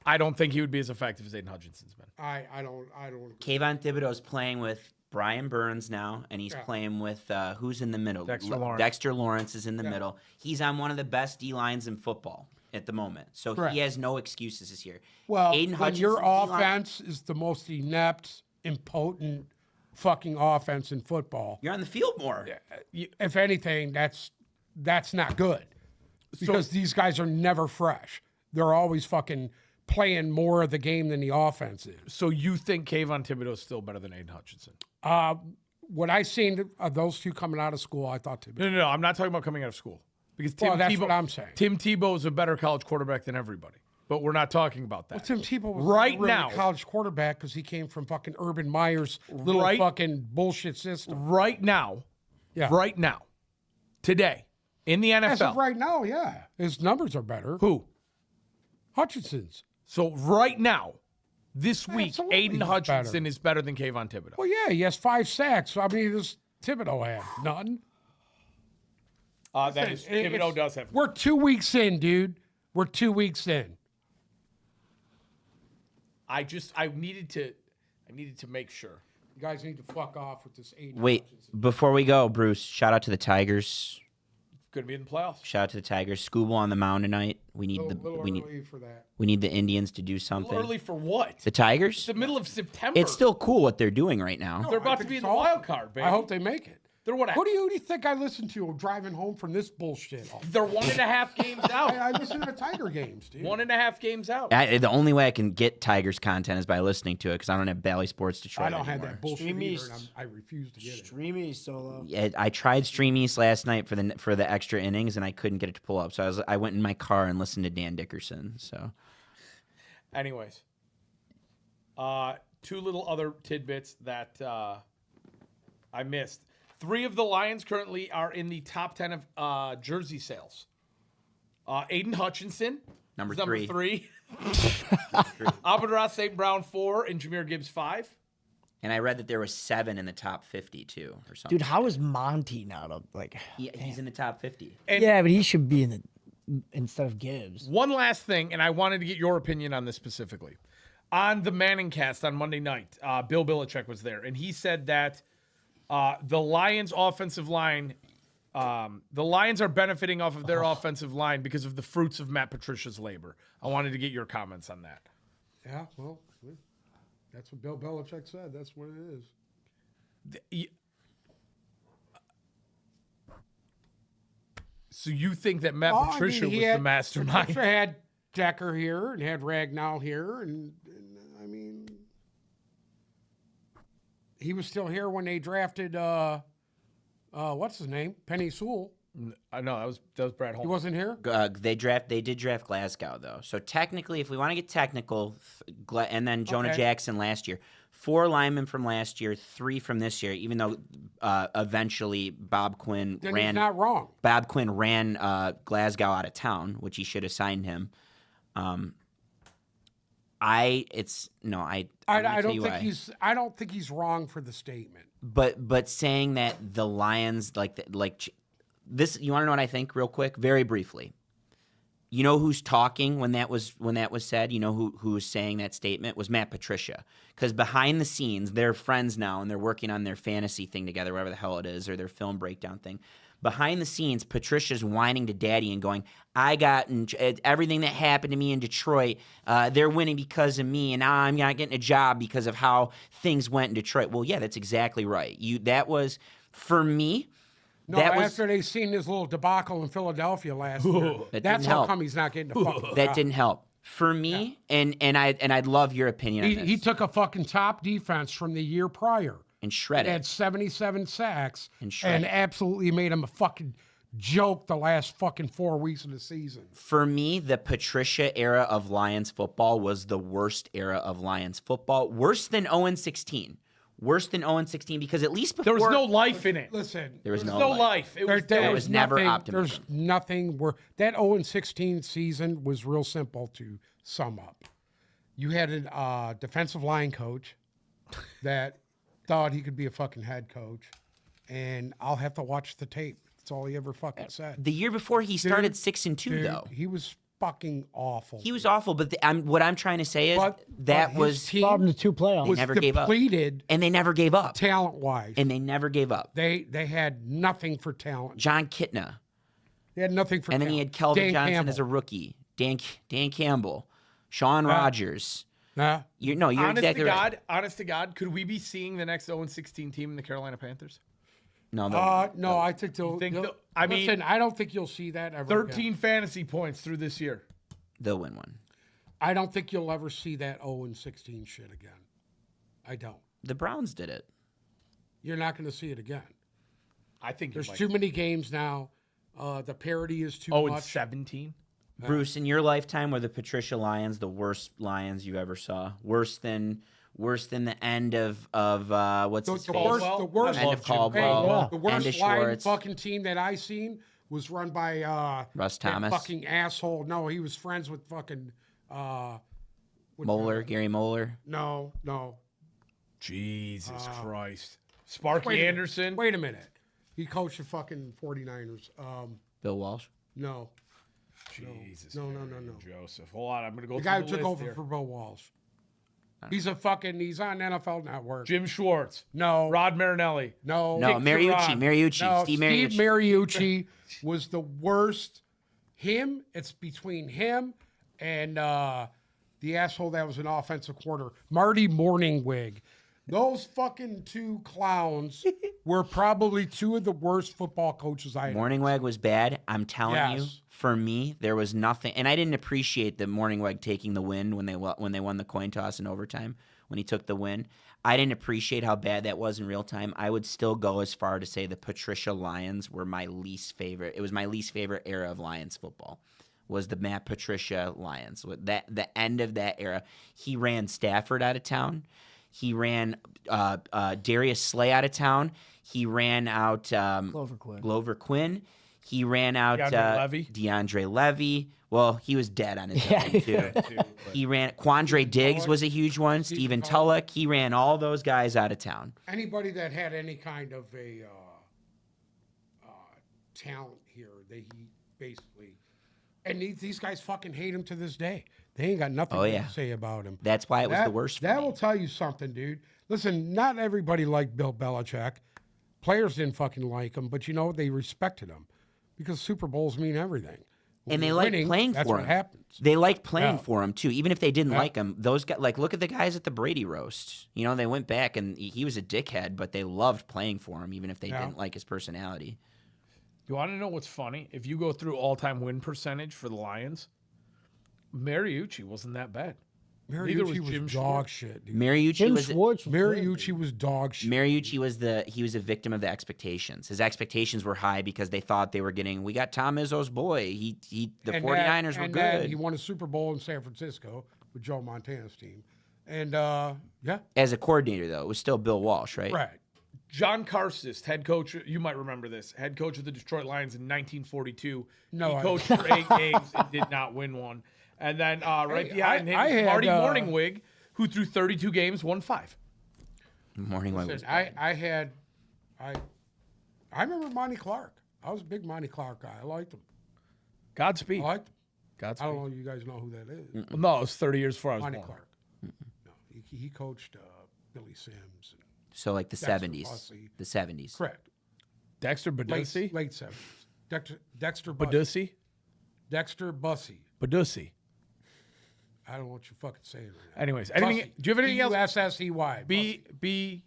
I don't think he would be as effective as Aiden Hutchinson's been. I don't agree. Kayvon Thibodeau's playing with Brian Burns now, and he's playing with who's in the middle? Dexter Lawrence. Dexter Lawrence is in the middle. He's on one of the best D lines in football at the moment, so Correct. he has no excuses this year. Well, Aiden when your Hutchinson's D-line- offense is the most inept, impotent fucking offense in football, you're on the field more. if anything, that's not good. Because these guys are never fresh. They're always fucking playing more of the game than the offense is. So you think Kayvon Thibodeau is still better than Aiden Hutchinson? What I seen of those two coming out of school, I thought Thibodeau. No. I'm not talking about coming out of school. Because Tim Well, that's Tebow, what I'm saying. Tim Tebow is a better college quarterback than everybody. But we're not talking about that. Tim Tebow was Right really now. a college quarterback because he came from fucking Urban Meyer's little Right- fucking bullshit system. Right now, Yeah. today, in the As NFL. of right now, yeah. His numbers are better. Who? Hutchinson's. So right now, this week, Absolutely Aiden he's Hutchinson better. is better than Kayvon Thibodeau. Well, yeah, he has 5 sacks. I mean, this Thibodeau had none. That is, It- Thibodeau it's- does have. We're 2 weeks in, dude. We're 2 weeks in. I needed to make sure. You guys need to fuck off with this Aiden Wait, Hutchinson. before we go, Bruce, shout out to the Tigers. Could be in the playoffs. Shout out to the Tigers. Scooble on the mound tonight. We need Little we need early for that. we need the Indians to do A little something. early for what? The It's Tigers? the middle of September. It's still cool what they're doing right now. They're about I to think be in it's the awesome. wild card, baby. I hope they make it. They're what? Who do you think I listen to driving home from this bullshit? They're 1.5 games out. I listen to the Tiger games, dude. 1.5 games out. The only way I can get Tigers content is by listening to it because I don't have Bally Sports Detroit I don't have anymore. that bullshit Stream either, East. and I refuse to get it. Streamy solo. I tried Stream East last night for the extra innings and I couldn't get it to pull up. So I went in my car and listened to Dan Dickerson. So Anyways, 2 little other tidbits that I missed. 3 of the Lions currently are in the top 10 of jersey sales. Aiden Hutchinson, Number is number 3. 3. Amon-Ra St. Brown 4 and Jahmyr Gibbs 5. and I read that there was 7 in the top 50 too or something. Dude, how is Monty not up? Like, He's in the top 50. And- yeah, but he should be in the instead of Gibbs. One last thing, and I wanted to get your opinion on this specifically. On the Manning cast on Monday night, Bill Belichick was there, and he said that the Lions' offensive line, the Lions are benefiting off of their offensive line because of the fruits of Matt Patricia's labor. I wanted to get your comments on that. Yeah, well, that's what Bill Belichick said. That's what it is. So you think that Matt Oh, I Patricia mean, he was the had- mastermind? Patricia had Decker here and had Ragnow here, and I mean, he was still here when they drafted what's his name, Penny Sewell. I know that was Brad He Holmes. wasn't here. They did draft Glasgow though. So technically, if we want to get technical, and then Jonah Okay. Jackson last year, 4 linemen from last year, 3 from this year. Even though eventually Bob Quinn Then he's not wrong. ran Glasgow out of town, which he should have signed him. I don't think he's wrong for the statement. But saying that the Lions this, you want to know what I think real quick, very briefly. You know who's talking when that was said? You know who was saying that statement was Matt Patricia. Because behind the scenes, they're friends now and they're working on their fantasy thing together, whatever the hell it is, or their film breakdown thing. Behind the scenes, Patricia's whining to Daddy and going, "I got everything that happened to me in Detroit. They're winning because of me, and now I'm not getting a job because of how things went in Detroit." Well, yeah, that's exactly right. That was for me. No, that was after they seen this little debacle in Philadelphia last year, That that's didn't how help. come he's not getting the fucking that job. didn't help for me, and I'd love your opinion on this. He took a fucking top defense from the year prior and shred He had it. 77 sacks And shred it. absolutely made him a fucking joke the last fucking 4 weeks of the season. For me, the Patricia era of Lions football was the worst era of Lions football. Worse than 0-16. Worse than 0-16 because at least before There was no life in it. Listen, there was There's no no life. It was there dead. was never nothing, optimism. There's nothing where that 0-16 season was real simple to sum up. You had a defensive line coach that thought he could be a fucking head coach, and I'll have to watch the tape. That's all he ever fucking said. The year before he started 6-2 Dude, though. he was fucking awful. He was awful, but what I'm trying to say is but that his was team Brought him to 2 playoffs. was never gave up. depleted and they never gave up. talent-wise. And they never gave up. They had nothing for talent. John Kitna. They had nothing for And then talent. he had Kelvin Dan Johnson Campbell. as a rookie. Dan Campbell. Sean Rogers. Nah. You're exactly right. Honest to God, could we be seeing the next 0-16 team in the Carolina Panthers? No, No, I think they'll. think they'll- they'll- I mean, listen, I don't think you'll see that ever. 13 Again. fantasy points through this year. they'll win one. I don't think you'll ever see that 0-16 shit again. I don't. The Browns did it. You're not going to see it again. I think There's it's too many games now. The parity is too like much. 0-17. Bruce, in your lifetime, were the Patricia Lions the worst Lions you ever saw? Worse than the end of what's his face? The worst, End of Jim Caldwell. Yeah. the End of worst line Schwartz. fucking team that I seen was run by Russ that Thomas. fucking asshole. No, he was friends with fucking Moeller, Gary Moeller. No. Jesus Christ. Sparky Wait a minute. Anderson. Wait a minute. He coached the fucking 49ers. Bill Walsh. No. Jesus. No. Joseph. Hold on. I'm going to go The through guy the who took list over here. for Bill Walsh. He's on NFL Network. Jim Schwartz. No. Rod Marinelli. No. No, Dick Mariucci. Duran. No, Steve Steve Mariucci. Mariucci was the worst. It's between him and the asshole that was an offensive coordinator, Marty Morningwig. Those fucking two clowns were probably two of the worst football coaches I ever. Morningweg was bad. I'm telling you, Yes. for me, there was nothing, and I didn't appreciate the Morningweg taking the win when they won the coin toss in overtime. When he took the win, I didn't appreciate how bad that was in real time. I would still go as far to say the Patricia Lions were my least favorite. It was my least favorite era of Lions football. Was the Matt Patricia Lions? With the end of that era, he ran Stafford out of town. He ran Darius Slay out of town. He ran out Glover Quinn. He ran out DeAndre Levy. Well, he was dead on his own, too. He ran Quandre Diggs was a huge one. Stephen Tulloch. He ran all those guys out of town. Anybody that had any kind of a talent here, he basically. And these guys fucking hate him to this day. They ain't got nothing to say about him. That's why it was the worst for That me. will tell you something, dude. Listen, not everybody liked Bill Belichick. Players didn't fucking like him, but they respected him because Super Bowls mean everything. When And they you're liked winning, playing that's for what him. happens. They liked playing Yeah. for him too, even if they didn't like him. Those guys, look at the guys at the Brady roast. They went back and he was a dickhead, but they loved playing for him, even if they didn't like his personality. You want to know what's funny? If you go through all-time win percentage for the Lions, Mariucci wasn't that bad. Neither was Mariucci Jim was Schwartz. dog shit, dude. Mariucci Jim was Schwartz was great. Mariucci was dog shit. Mariucci was a victim of the expectations. His expectations were high because they thought they were getting. We got Tom Izzo's boy. The And 49ers were and then good. he won a Super Bowl in San Francisco with Joe Montana's team. And, yeah, As a coordinator, though, it was still Bill Walsh, right? right. John Karstist, head coach, you might remember this, head coach of the Detroit Lions in 1942. No, he I- coached for 8 games and did not win one. And then right behind him, I is had, Marty Morningwig, who through 32 games won 5. Morning was Listen, I remember Monty Clark. I was a big Monty Clark guy. I liked him. Godspeed. I liked him. I Godspeed. don't know if you guys know who that is. Well, no, it was 30 years before I was Monty born. Clark. No, he coached Billy Sims. so like the Dexter 70s. Bussey. The 70s. Correct. Dexter Badussi? Late 70s. Dexter Bussey. Badussi? Dexter Bussey. Badussi. I don't know what you're fucking saying right now. Anyways, anything, Bussey. do you have anything else? B-U-S-S-E-Y. B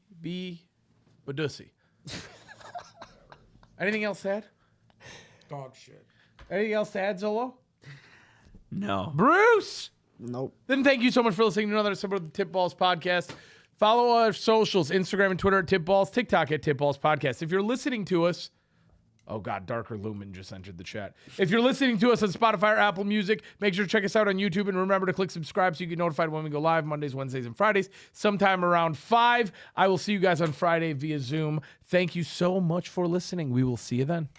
Badussi. Anything else to add? Dog shit. Anything else to add, Zolo? No. Bruce! Nope. Then thank you so much for listening to another episode of the Tip Balls podcast. Follow our socials, Instagram and Twitter at Tipballs, TikTok at Tipballs Podcast. If you're listening to us, oh God, Darker Lumen just entered the chat. If you're listening to us on Spotify or Apple Music, make sure to check us out on YouTube and remember to click subscribe so you get notified when we go live Mondays, Wednesdays, and Fridays, sometime around 5. I will see you guys on Friday via Zoom. Thank you so much for listening. We will see you then.